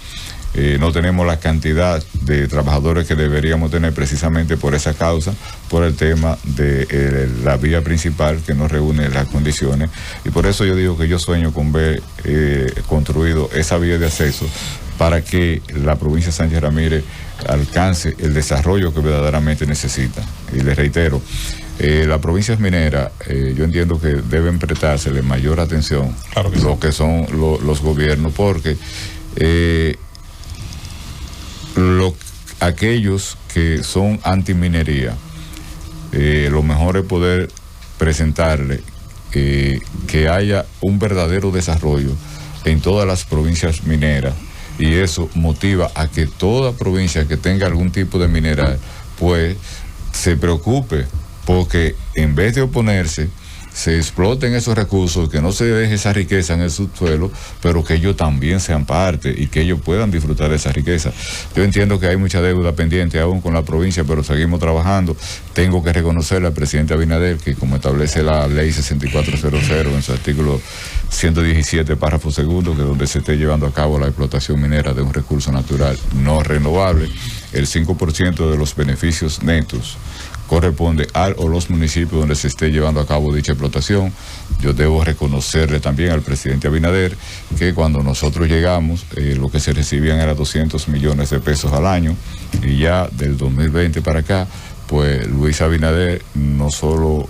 No tenemos la cantidad de trabajadores que deberíamos tener precisamente por esa causa, por el tema de la vía principal que no reúne las condiciones, y por eso yo digo que yo sueño con ver construido esa vía de acceso para que la provincia de Sánchez Ramírez alcance el desarrollo que verdaderamente necesita. Y les reitero, las provincias mineras, yo entiendo que deben prestársele mayor atención lo que son los gobiernos, porque aquellos que son antiminería, lo mejor es poder presentarle que haya un verdadero desarrollo en todas las provincias mineras, y eso motiva a que toda provincia que tenga algún tipo de mineral pues se preocupe, porque en vez de oponerse, se exploten esos recursos, que no se deje esa riqueza en el subsuelo, pero que ellos también sean parte y que ellos puedan disfrutar de esa riqueza. Yo entiendo que hay mucha deuda pendiente aún con la provincia, pero seguimos trabajando. Tengo que reconocerle al presidente Abinader que, como establece la ley 6400 en su artículo 117, párrafo segundo, que donde se esté llevando a cabo la explotación minera de un recurso natural no renovable, el 5% de los beneficios netos corresponde al o los municipios donde se esté llevando a cabo dicha explotación. Yo debo reconocerle también al presidente Abinader que cuando nosotros llegamos, lo que se recibían era 200 millones de pesos al año, y ya del 2020 para acá, pues Luis Abinader no solo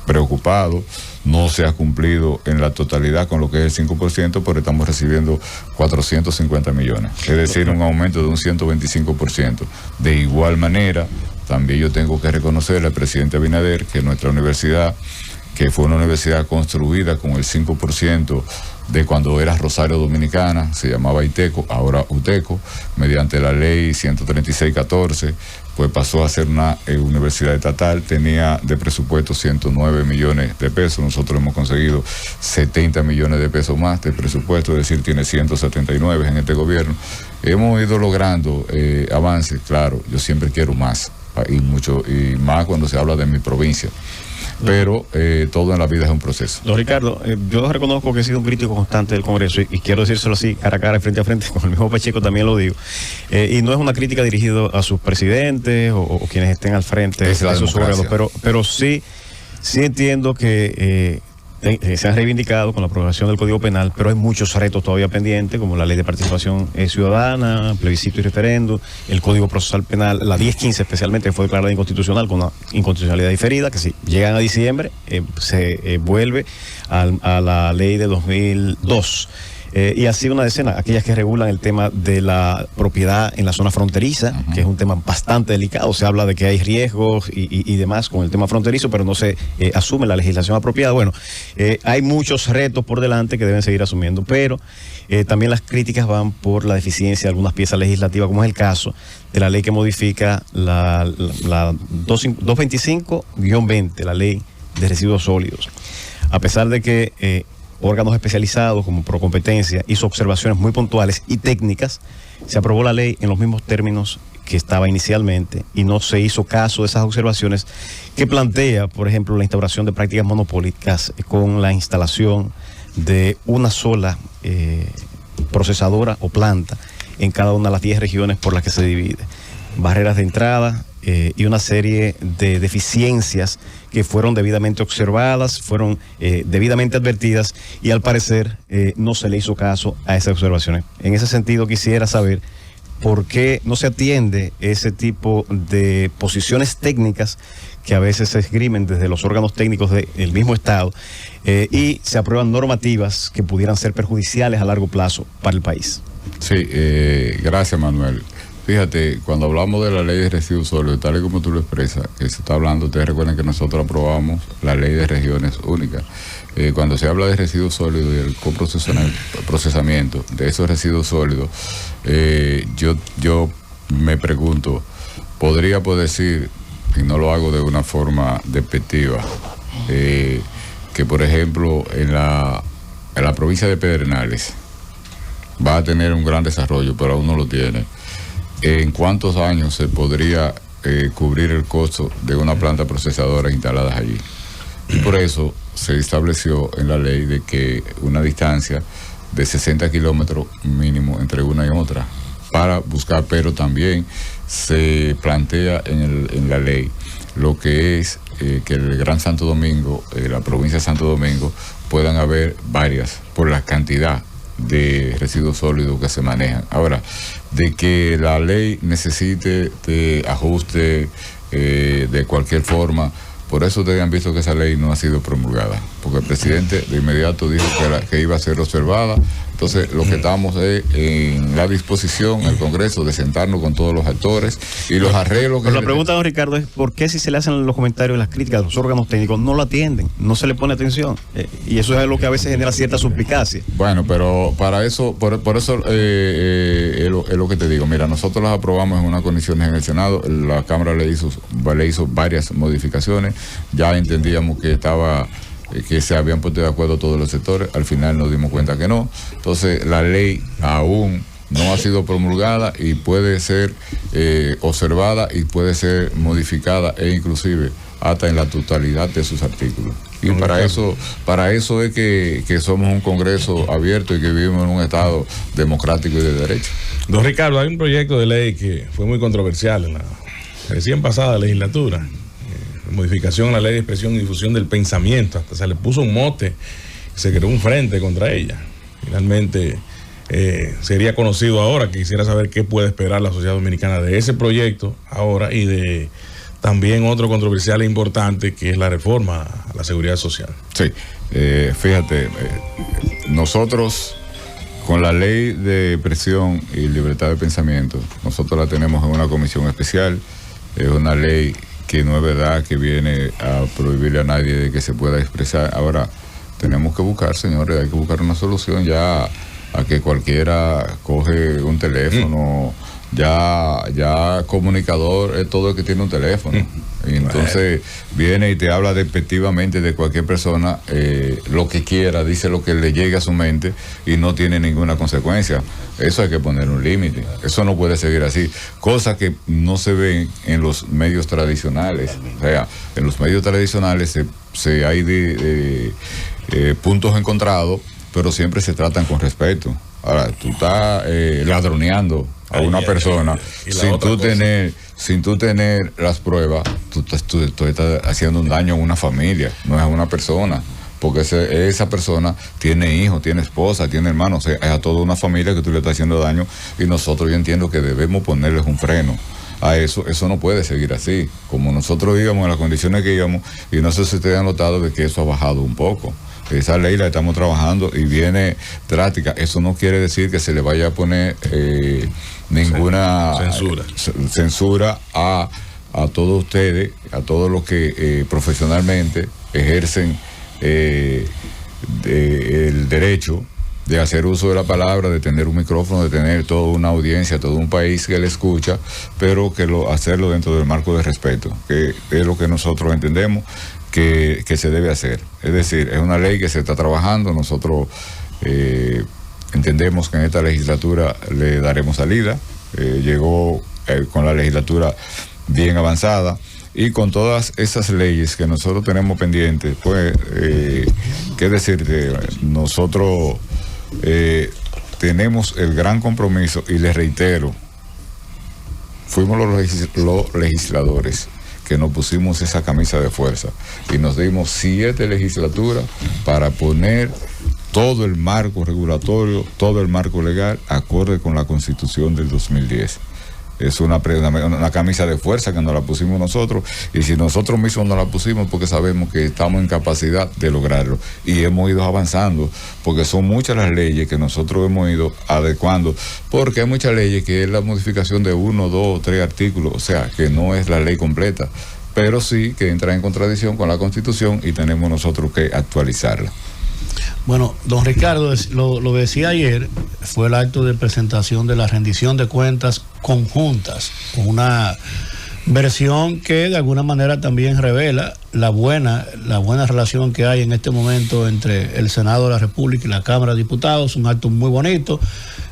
preocupado, no se ha cumplido en la totalidad con lo que es el 5%, pero estamos recibiendo 450 millones, es decir, un aumento de un 125%. De igual manera, también yo tengo que reconocerle al presidente Abinader que nuestra universidad, que fue una universidad construida con el 5% de cuando era Rosario Dominicana, se llamaba ITECO, ahora UTECO, mediante la ley 136-14, pues pasó a ser una universidad estatal, tenía de presupuesto 109 millones de pesos, nosotros hemos conseguido 70 millones de pesos más de presupuesto, es decir, tiene 179 en este gobierno. Hemos ido logrando avances, claro, yo siempre quiero más, y mucho, y más cuando se habla de mi provincia. Pero todo en la vida es un proceso. Don Ricardo, yo reconozco que he sido un crítico constante del Congreso y quiero decírselo así, cara a cara, frente a frente, con el mismo Pacheco también lo digo. Y no es una crítica dirigida a sus presidentes o quienes estén al frente de sus órganos, pero sí entiendo que se han reivindicado con la aprobación del Código Penal, pero hay muchos retos todavía pendientes, como la Ley de Participación Ciudadana, plebiscito y referendo, el Código Procesal Penal, la 1015 especialmente, que fue declarada inconstitucional con una inconstitucionalidad diferida, que si llegan a diciembre se vuelve a la ley de 2002. Y así una decena, aquellas que regulan el tema de la propiedad en la zona fronteriza, que es un tema bastante delicado. Se habla de que hay riesgos y demás con el tema fronterizo, pero no se asume la legislación apropiada. Bueno, hay muchos retos por delante que deben seguir asumiendo, pero también las críticas van por la deficiencia de algunas piezas legislativas, como es el caso de la ley que modifica la 225-20, la ley de residuos sólidos. A pesar de que órganos especializados como Procompetencia hizo observaciones muy puntuales y técnicas, se aprobó la ley en los mismos términos que estaba inicialmente y no se hizo caso de esas observaciones que plantea, por ejemplo, la instauración de prácticas monopólicas con la instalación de una sola procesadora o planta en cada una de las 10 regiones por las que se divide. Barreras de entrada y una serie de deficiencias que fueron debidamente observadas, fueron debidamente advertidas y al parecer no se le hizo caso a esas observaciones. En ese sentido quisiera saber por qué no se atiende ese tipo de posiciones técnicas que a veces se esgrimen desde los órganos técnicos del mismo Estado y se aprueban normativas que pudieran ser perjudiciales a largo plazo para el país. Sí, gracias, Manuel. Fíjate, cuando hablamos de la ley de residuos sólidos, tal y como tú lo expresas, que se está hablando, ustedes recuerden que nosotros aprobamos la ley de regiones únicas. Cuando se habla de residuos sólidos y el coprocesamiento de esos residuos sólidos, yo me pregunto, ¿podría decir, y no lo hago de una forma despectiva, que por ejemplo en la provincia de Pedernales va a tener un gran desarrollo, pero aún no lo tiene? ¿En cuántos años se podría cubrir el costo de una planta procesadora instalada allí? Y por eso se estableció en la ley de que una distancia de 60 kilómetros mínimo entre una y otra para buscar, pero también se plantea en la ley lo que es que el Gran Santo Domingo, la provincia de Santo Domingo, puedan haber varias por la cantidad de residuos sólidos que se manejan. Ahora, de que la ley necesite de ajuste de cualquier forma, por eso ustedes han visto que esa ley no ha sido promulgada, porque el presidente de inmediato dijo que iba a ser observada. Entonces, lo que estamos es en la disposición, el Congreso, de sentarnos con todos los actores y los arreglos que... Pero la pregunta, don Ricardo, es ¿por qué si se le hacen los comentarios y las críticas a los órganos técnicos no lo atienden, no se le pone atención? Y eso es lo que a veces genera cierta suspicacia. Bueno, pero para eso, por eso es lo que te digo. Mira, nosotros las aprobamos en unas condiciones en el Senado, la Cámara le hizo varias modificaciones, ya entendíamos que se habían puesto de acuerdo todos los sectores, al final nos dimos cuenta que no. Entonces la ley aún no ha sido promulgada y puede ser observada y puede ser modificada e inclusive hasta en la totalidad de sus artículos. Y para eso es que somos un Congreso abierto y que vivimos en un Estado democrático y de derecho. Don Ricardo, hay un proyecto de ley que fue muy controversial en la recién pasada legislatura. Modificación a la ley de expresión y difusión del pensamiento, hasta se le puso un mote, se creó un frente contra ella. Finalmente sería conocido ahora, que quisiera saber qué puede esperar la sociedad dominicana de ese proyecto ahora y de también otro controversial e importante que es la reforma a la seguridad social. Sí, fíjate, nosotros con la ley de expresión y libertad de pensamiento, nosotros la tenemos en una comisión especial, es una ley que no es verdad que viene a prohibirle a nadie de que se pueda expresar. Ahora, tenemos que buscar, señores, hay que buscar una solución ya a que cualquiera coge un teléfono, ya comunicador es todo el que tiene un teléfono. Y entonces viene y te habla despectivamente de cualquier persona, lo que quiera, dice lo que le llegue a su mente y no tiene ninguna consecuencia. Eso hay que poner un límite, eso no puede seguir así. Cosas que no se ven en los medios tradicionales. O sea, en los medios tradicionales hay puntos encontrados, pero siempre se tratan con respeto. Ahora, tú estás ladroneando a una persona sin tú tener las pruebas, tú estás haciendo un daño a una familia, no es a una persona. porque esa persona tiene hijos, tiene esposa, tiene hermanos, es a toda una familia que tú le estás haciendo daño, y nosotros, yo entiendo que debemos ponerles un freno a eso no puede seguir así, como nosotros íbamos en las condiciones que íbamos, y no sé si ustedes han notado de que eso ha bajado un poco. Esa ley la estamos trabajando y viene drástica. Eso no quiere decir que se le vaya a poner ninguna censura a todos ustedes, a todos los que profesionalmente ejercen el derecho de hacer uso de la palabra, de tener un micrófono, de tener toda una audiencia, todo un país que le escucha, pero que hacerlo dentro del marco de respeto, que es lo que nosotros entendemos que se debe hacer. Es decir, es una ley que se está trabajando, nosotros entendemos que en esta legislatura le daremos salida, llegó con la legislatura bien avanzada, y con todas esas leyes que nosotros tenemos pendientes, pues, qué decirte, nosotros tenemos el gran compromiso, y les reitero, fuimos los legisladores que nos pusimos esa camisa de fuerza y nos dimos 7 legislaturas para poner todo el marco regulatorio, todo el marco legal acorde con la Constitución del 2010. Es una camisa de fuerza que nos la pusimos nosotros, y si nosotros mismos nos la pusimos porque sabemos que estamos en capacidad de lograrlo, y hemos ido avanzando, porque son muchas las leyes que nosotros hemos ido adecuando, porque hay muchas leyes que es la modificación de 1, 2, 3 artículos, o sea, que no es la ley completa, pero sí que entra en contradicción con la Constitución y tenemos nosotros que actualizarla. Bueno, don Ricardo, lo decía ayer, fue el acto de presentación de la rendición de cuentas conjuntas, con una versión que de alguna manera también revela la buena relación que hay en este momento entre el Senado de la República y la Cámara de Diputados, un acto muy bonito,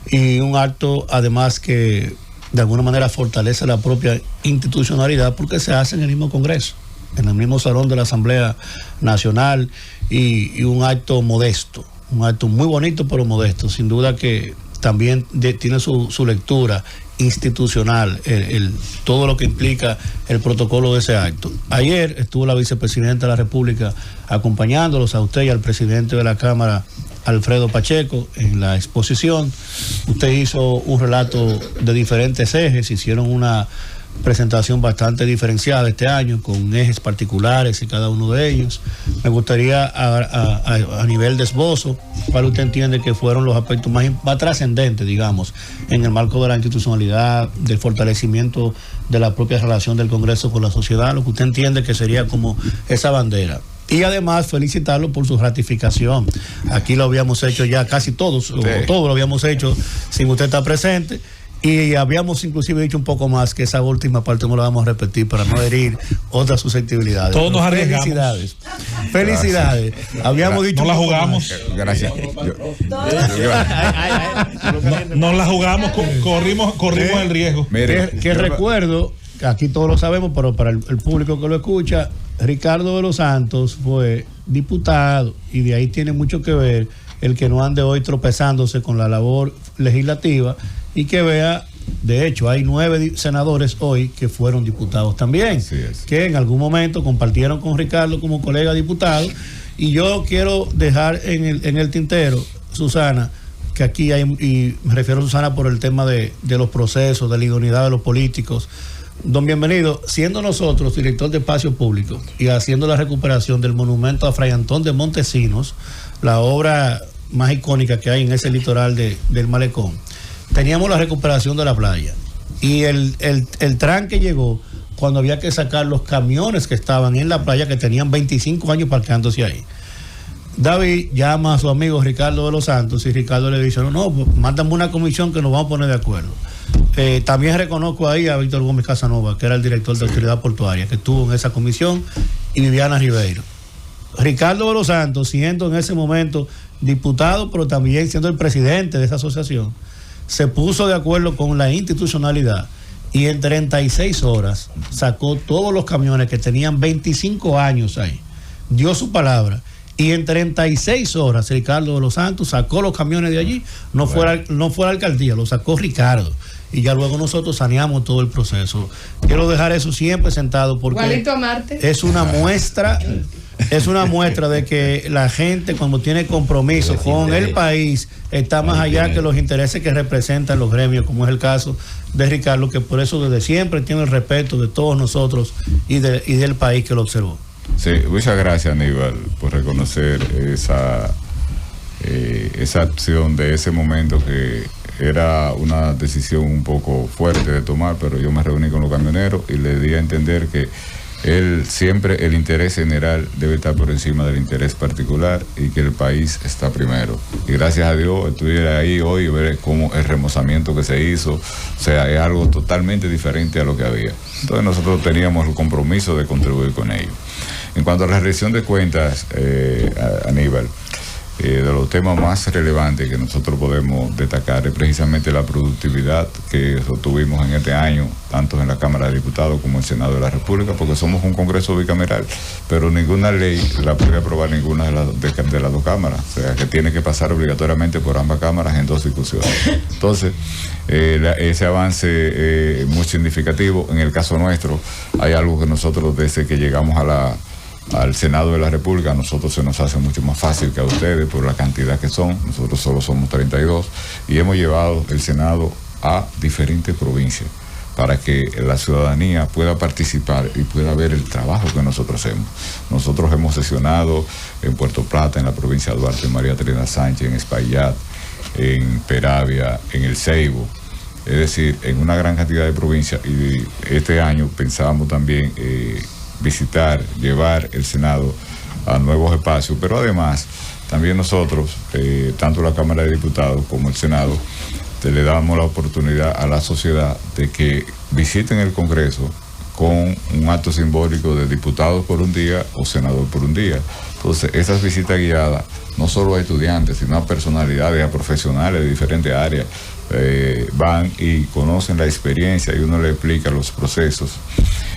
y un acto además que de alguna manera fortalece la propia institucionalidad, porque se hace en el mismo Congreso, en el mismo salón de la Asamblea Nacional, y un acto modesto, un acto muy bonito pero modesto, sin duda que también tiene su lectura institucional, todo lo que implica el protocolo de ese acto. Ayer estuvo la vicepresidenta de la República acompañándolos a usted y al presidente de la Cámara, Alfredo Pacheco, en la exposición. Usted hizo un relato de diferentes ejes, hicieron una presentación bastante diferenciada este año, con ejes particulares y cada uno de ellos. Me gustaría a nivel de esbozo, ¿cuál usted entiende que fueron los aspectos más trascendentes, digamos, en el marco de la institucionalidad, del fortalecimiento de la propia relación del Congreso con la sociedad, lo que usted entiende que sería como esa bandera? Y además felicitarlo por su ratificación. Aquí lo habíamos hecho ya casi todos, o todo lo habíamos hecho sin usted estar presente. Y habíamos inclusive dicho un poco más, que esa última parte no la vamos a repetir para no herir otras susceptibilidades. Todos nos arriesgamos. Felicidades. Habíamos dicho. No la jugamos. Gracias. No la jugamos, corrimos el riesgo. Que recuerdo, aquí todos lo sabemos, pero para el público que lo escucha, Ricardo de los Santos fue diputado, y de ahí tiene mucho que ver el que no ande hoy tropezándose con la labor legislativa, y que vea, de hecho, hay 9 senadores hoy que fueron diputados también, que en algún momento compartieron con Ricardo como colega diputado. Y yo quiero dejar en el tintero, Susana, que aquí hay, y me refiero a Susana por el tema de los procesos, de la idoneidad de los políticos. Don Bienvenido, siendo nosotros director de Espacio Público y haciendo la recuperación del monumento a Fray Antón de Montesinos, la obra más icónica que hay en ese litoral del Malecón, teníamos la recuperación de la playa, y el tranque llegó cuando había que sacar los camiones que estaban en la playa, que tenían 25 años parqueándose ahí. David llama a su amigo Ricardo de los Santos, y Ricardo le dice, no, pues mándame una comisión que nos vamos a poner de acuerdo. También reconozco ahí a Víctor Gómez Casanova, que era el director de Autoridad Portuaria, que estuvo en esa comisión, y Viviana Ribeiro. Ricardo de los Santos, siendo en ese momento diputado, pero también siendo el presidente de esa asociación, se puso de acuerdo con la institucionalidad, y en 36 horas sacó todos los camiones que tenían 25 años ahí, dio su palabra, y en 36 horas Ricardo de los Santos sacó los camiones de allí. No fue la alcaldía, lo sacó Ricardo, y ya luego nosotros saneamos todo el proceso. Quiero dejar eso siempre sentado, porque es una muestra es una muestra de que la gente, cuando tiene compromiso con el país, está más allá que los intereses que representan los gremios, como es el caso de Ricardo, que por eso desde siempre tiene el respeto de todos nosotros y del país que lo observó. Sí, muchas gracias, Aníbal, por reconocer esa acción de ese momento, que era una decisión un poco fuerte de tomar, pero yo me reuní con los camioneros y le di a entender que siempre el interés general debe estar por encima del interés particular y que el país está primero. Y gracias a Dios estuviera ahí hoy y ver cómo el remozamiento que se hizo, o sea, es algo totalmente diferente a lo que había. Entonces nosotros teníamos el compromiso de contribuir con ello. En cuanto a la rendición de cuentas, Aníbal, de los temas más relevantes que nosotros podemos destacar es precisamente la productividad que tuvimos en este año, tanto en la Cámara de Diputados como en el Senado de la República, porque somos un Congreso bicameral, pero ninguna ley la puede aprobar ninguna de las dos cámaras, o sea que tiene que pasar obligatoriamente por ambas cámaras en 2 discusiones. Entonces, ese avance es muy significativo. En el caso nuestro, hay algo que nosotros desde que llegamos al Senado de la República, a nosotros se nos hace mucho más fácil que a ustedes por la cantidad que son. Nosotros solo somos 32 y hemos llevado el Senado a diferentes provincias para que la ciudadanía pueda participar y pueda ver el trabajo que nosotros hacemos. Nosotros hemos sesionado en Puerto Plata, en la provincia de Duarte, en María Teresa Sánchez, en Espaillat, en Peravia, en El Ceibo, es decir, en una gran cantidad de provincias. Y este año pensábamos también llevar el Senado a nuevos espacios, pero además también nosotros, tanto la Cámara de Diputados como el Senado, le damos la oportunidad a la sociedad de que visiten el Congreso con un acto simbólico de diputados por un día o senador por un día. Entonces, esas visitas guiadas, no solo a estudiantes, sino a personalidades, a profesionales de diferentes áreas, van y conocen la experiencia y uno le explica los procesos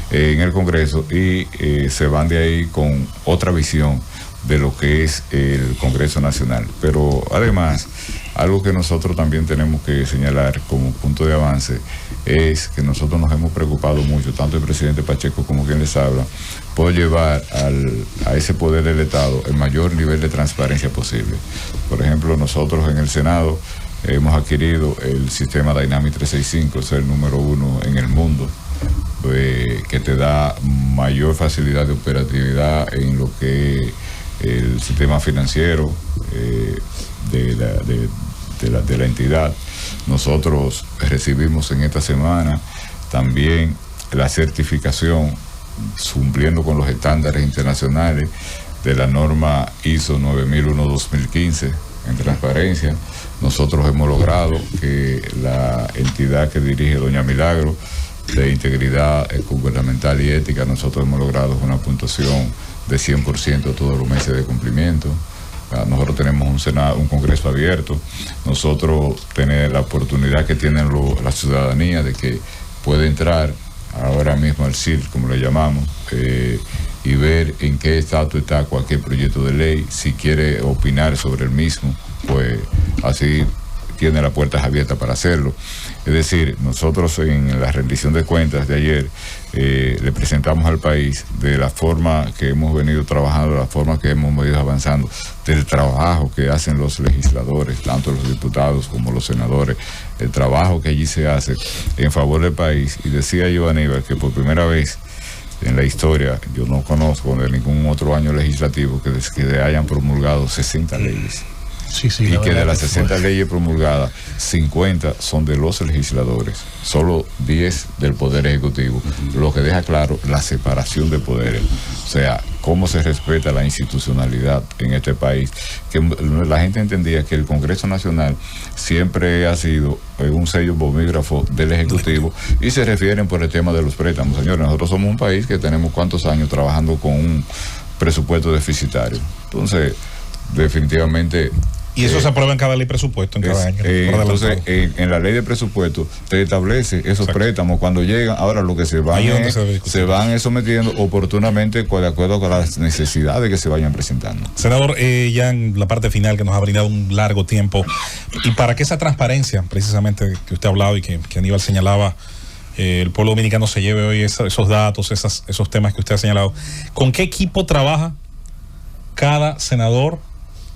en el Congreso y se van de ahí con otra visión de lo que es el Congreso Nacional. Pero además, algo que nosotros también tenemos que señalar como punto de avance es que nosotros nos hemos preocupado mucho, tanto el presidente Pacheco como quien les habla, por llevar a ese poder del Estado el mayor nivel de transparencia posible. Por ejemplo, nosotros en el Senado hemos adquirido el sistema Dynamic 365, es el número 1 en el mundo, que te da mayor facilidad de operatividad en lo que es el sistema financiero de la entidad. Nosotros recibimos en esta semana también la certificación, cumpliendo con los estándares internacionales de la norma ISO 9001-2015 en transparencia. Nosotros hemos logrado que la entidad que dirige doña Milagro, de integridad gubernamental y ética, nosotros hemos logrado una puntuación de 100% todos los meses de cumplimiento. Nosotros tenemos un Congreso abierto. Nosotros tenemos la oportunidad que tienen la ciudadanía de que puede entrar ahora mismo al CIR, como le llamamos, y ver en qué estatus está cualquier proyecto de ley. Si quiere opinar sobre el mismo, pues así tiene las puertas abiertas para hacerlo. Es decir, nosotros en la rendición de cuentas de ayer le presentamos al país de la forma que hemos venido trabajando, de la forma que hemos venido avanzando, del trabajo que hacen los legisladores, tanto los diputados como los senadores, el trabajo que allí se hace en favor del país. Y decía yo, Aníbal, que por primera vez en la historia, yo no conozco de ningún otro año legislativo que se hayan promulgado 60 leyes. Sí, y que de las 60 leyes promulgadas, 50 son de los legisladores, solo 10 del Poder Ejecutivo, lo que deja claro la separación de poderes. O sea, cómo se respeta la institucionalidad en este país. Que la gente entendía que el Congreso Nacional siempre ha sido un sello bomígrafo del Ejecutivo y se refieren por el tema de los préstamos. Señores, nosotros somos un país que tenemos cuántos años trabajando con un presupuesto deficitario. Entonces, definitivamente... Y eso se aprueba en cada ley de presupuesto, en cada año. Entonces, en la ley de presupuesto te establece esos préstamos cuando llegan. Ahora lo que se van sometiendo oportunamente de acuerdo con las necesidades que se vayan presentando. Senador, ya en la parte final que nos ha brindado un largo tiempo, y para que esa transparencia, precisamente que usted ha hablado y que Aníbal señalaba, el pueblo dominicano se lleve hoy esos datos, esos temas que usted ha señalado, ¿con qué equipo trabaja cada senador,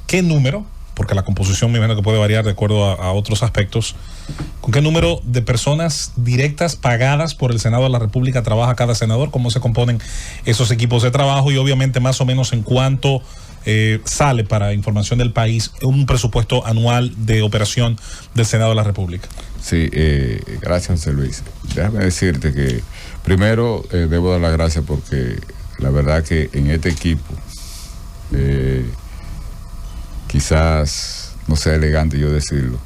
qué número, porque la composición me imagino que puede variar de acuerdo a otros aspectos, con qué número de personas directas pagadas por el Senado de la República trabaja cada senador, cómo se componen esos equipos de trabajo y obviamente más o menos en cuánto sale para información del país un presupuesto anual de operación del Senado de la República. Sí, gracias, José Luis. Déjame decirte que primero debo dar las gracias porque la verdad que en este equipo quizás no sea elegante yo decirlo,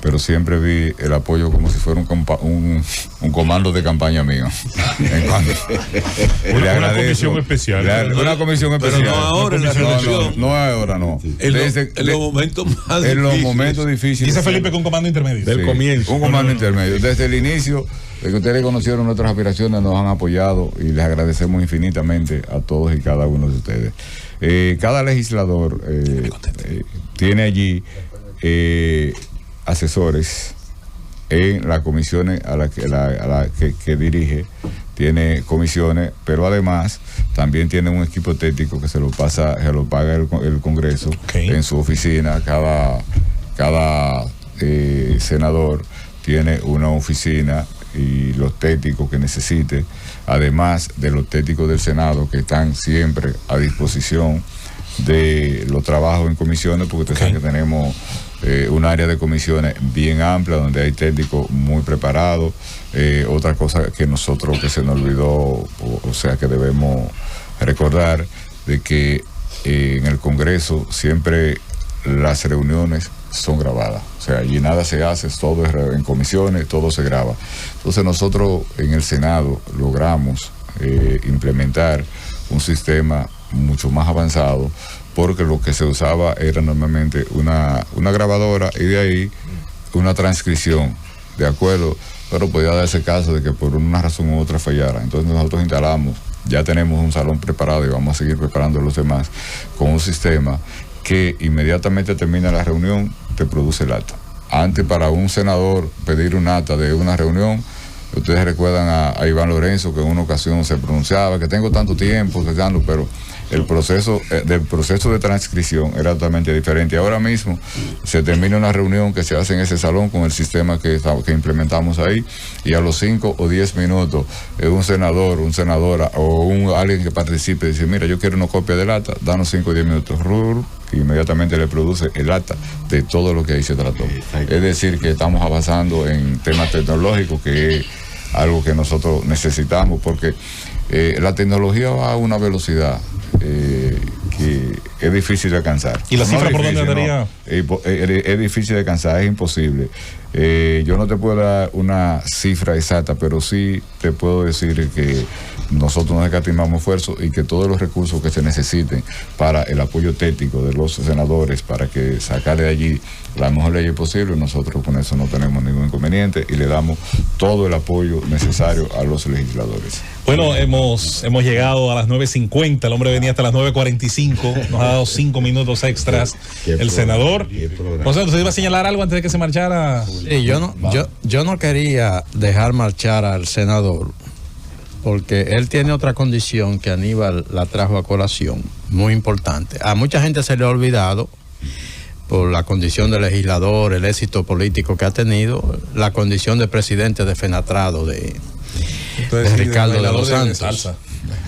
pero siempre vi el apoyo como si fuera un comando de campaña mío. Una comisión especial. Una comisión especial. Pero no ahora en la reelección. No ahora, no. En los momentos más difíciles. En los momentos difíciles. Dice Felipe que un comando intermedio. Del comienzo. Un comando intermedio. Desde el inicio, de que ustedes conocieron nuestras aspiraciones, nos han apoyado y les agradecemos infinitamente a todos y cada uno de ustedes. Cada legislador tiene allí asesores en las comisiones a la que dirige, tiene comisiones, pero además también tiene un equipo técnico que se lo paga el Congreso en su oficina. Cada senador tiene una oficina y los técnicos que necesite, además de los técnicos del Senado que están siempre a disposición de los trabajos en comisiones, porque ustedes saben que tenemos un área de comisiones bien amplia donde hay técnicos muy preparados. Otra cosa que nosotros que se nos olvidó, o sea que debemos recordar, de que en el Congreso siempre las reuniones son grabadas, o sea, allí nada se hace, todo es en comisiones, todo se graba. Entonces nosotros en el Senado logramos implementar un sistema mucho más avanzado, porque lo que se usaba era normalmente una grabadora y de ahí una transcripción, ¿de acuerdo? Pero podía darse caso de que por una razón u otra fallara. Entonces nosotros instalamos, ya tenemos un salón preparado y vamos a seguir preparando los demás con un sistema que inmediatamente termina la reunión, te produce el acta. Antes, para un senador pedir un acta de una reunión, ustedes recuerdan a Iván Lorenzo, que en una ocasión se pronunciaba que tengo tanto tiempo, pero el proceso de transcripción era totalmente diferente. Ahora mismo se termina una reunión que se hace en ese salón con el sistema que implementamos ahí, y a los 5 o 10 minutos un senador, una senadora o alguien que participe dice, mira, yo quiero una copia del acta, danos 5 o 10 minutos, y inmediatamente le produce el acta de todo lo que ahí se trató. Es decir, que estamos avanzando en temas tecnológicos, que es algo que nosotros necesitamos, porque la tecnología va a una velocidad que es difícil de alcanzar. ¿Y la cifra por dónde andaría? Es difícil de alcanzar, es imposible. Yo no te puedo dar una cifra exacta, pero sí te puedo decir que nosotros nos escatimamos esfuerzos y que todos los recursos que se necesiten para el apoyo técnico de los senadores, para que sacar de allí la mejor ley posible, nosotros con eso no tenemos ningún inconveniente y le damos todo el apoyo necesario a los legisladores. Bueno, hemos llegado a las 9:50, el hombre venía hasta las 9:45, nos ha dado 5 minutos extras el senador. José, ¿usted iba a señalar algo antes de que se marchara? Sí, yo no quería dejar marchar al senador, porque él tiene otra condición que Aníbal la trajo a colación, muy importante. A mucha gente se le ha olvidado, por la condición de legislador, el éxito político que ha tenido, la condición de presidente de Fenatrado de Ricardo de los Santos.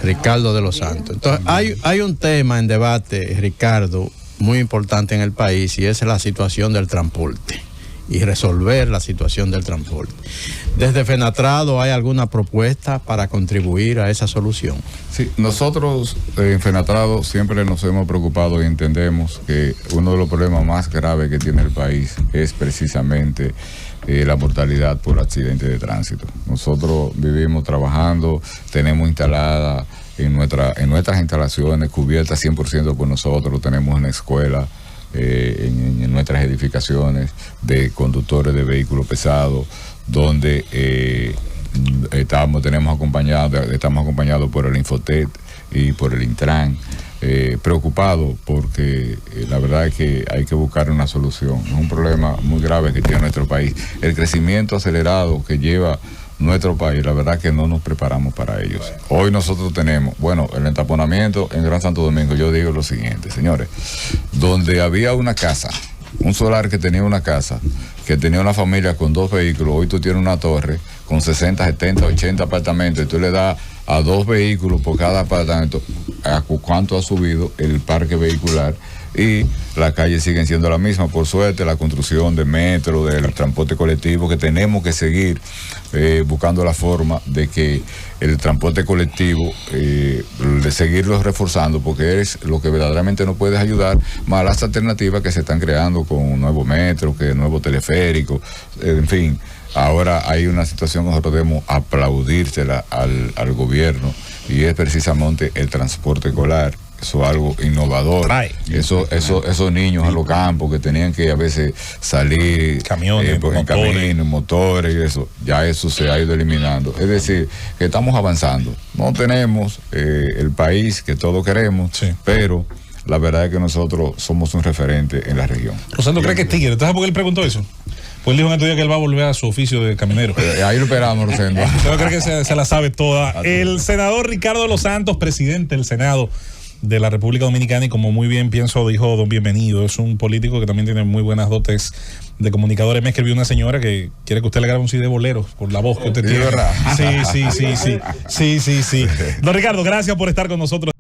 Ricardo de los Santos. Entonces, hay un tema en debate, Ricardo, muy importante en el país, y es la situación del transporte y resolver la situación del transporte. ¿Desde Fenatrado hay alguna propuesta para contribuir a esa solución? Sí, nosotros en Fenatrado siempre nos hemos preocupado y entendemos que uno de los problemas más graves que tiene el país es precisamente la mortalidad por accidentes de tránsito. Nosotros vivimos trabajando, tenemos instalada en nuestras instalaciones, cubiertas 100% por nosotros, tenemos una escuela en nuestras edificaciones de conductores de vehículos pesados, donde estamos acompañados por el Infotet y por el Intran, preocupados porque la verdad es que hay que buscar una solución. Es un problema muy grave que tiene nuestro país. El crecimiento acelerado que lleva nuestro país, la verdad que no nos preparamos para ellos. Hoy nosotros tenemos, bueno, el entaponamiento en Gran Santo Domingo, yo digo lo siguiente, señores, donde había una casa, un solar que tenía una casa, que tenía una familia con 2 vehículos, hoy tú tienes una torre con 60, 70, 80 apartamentos, y tú le das a 2 vehículos por cada apartamento, a cuánto ha subido el parque vehicular, y las calles siguen siendo la misma. Por suerte, la construcción de metro, del transporte colectivo, que tenemos que seguir buscando la forma de que el transporte colectivo, de seguirlo reforzando, porque es lo que verdaderamente nos puede ayudar, más las alternativas que se están creando con un nuevo metro, que nuevo teleférico, en fin. Ahora hay una situación que nosotros debemos aplaudírsela al gobierno, y es precisamente el transporte escolar. Eso es algo innovador. Esos niños a los campos que tenían que a veces salir camiones, en caminos, motores y eso, ya eso se ha ido eliminando. Es decir, que estamos avanzando. No tenemos el país que todos queremos, pero la verdad es que nosotros somos un referente en la región. Rosendo cree que es tigre. ¿Sabes por qué él preguntó eso? Pues él dijo en estos días que él va a volver a su oficio de camionero. Ahí lo esperamos, Rosendo. Yo creo que se la sabe toda. El senador Ricardo de los Santos, presidente del Senado de la República Dominicana, y como muy bien pienso dijo don Bienvenido, es un político que también tiene muy buenas dotes de comunicador. Me escribió una señora que quiere que usted le grabe un CD de boleros por la voz que usted tiene. ¿Verdad? Sí. Don Ricardo, gracias por estar con nosotros.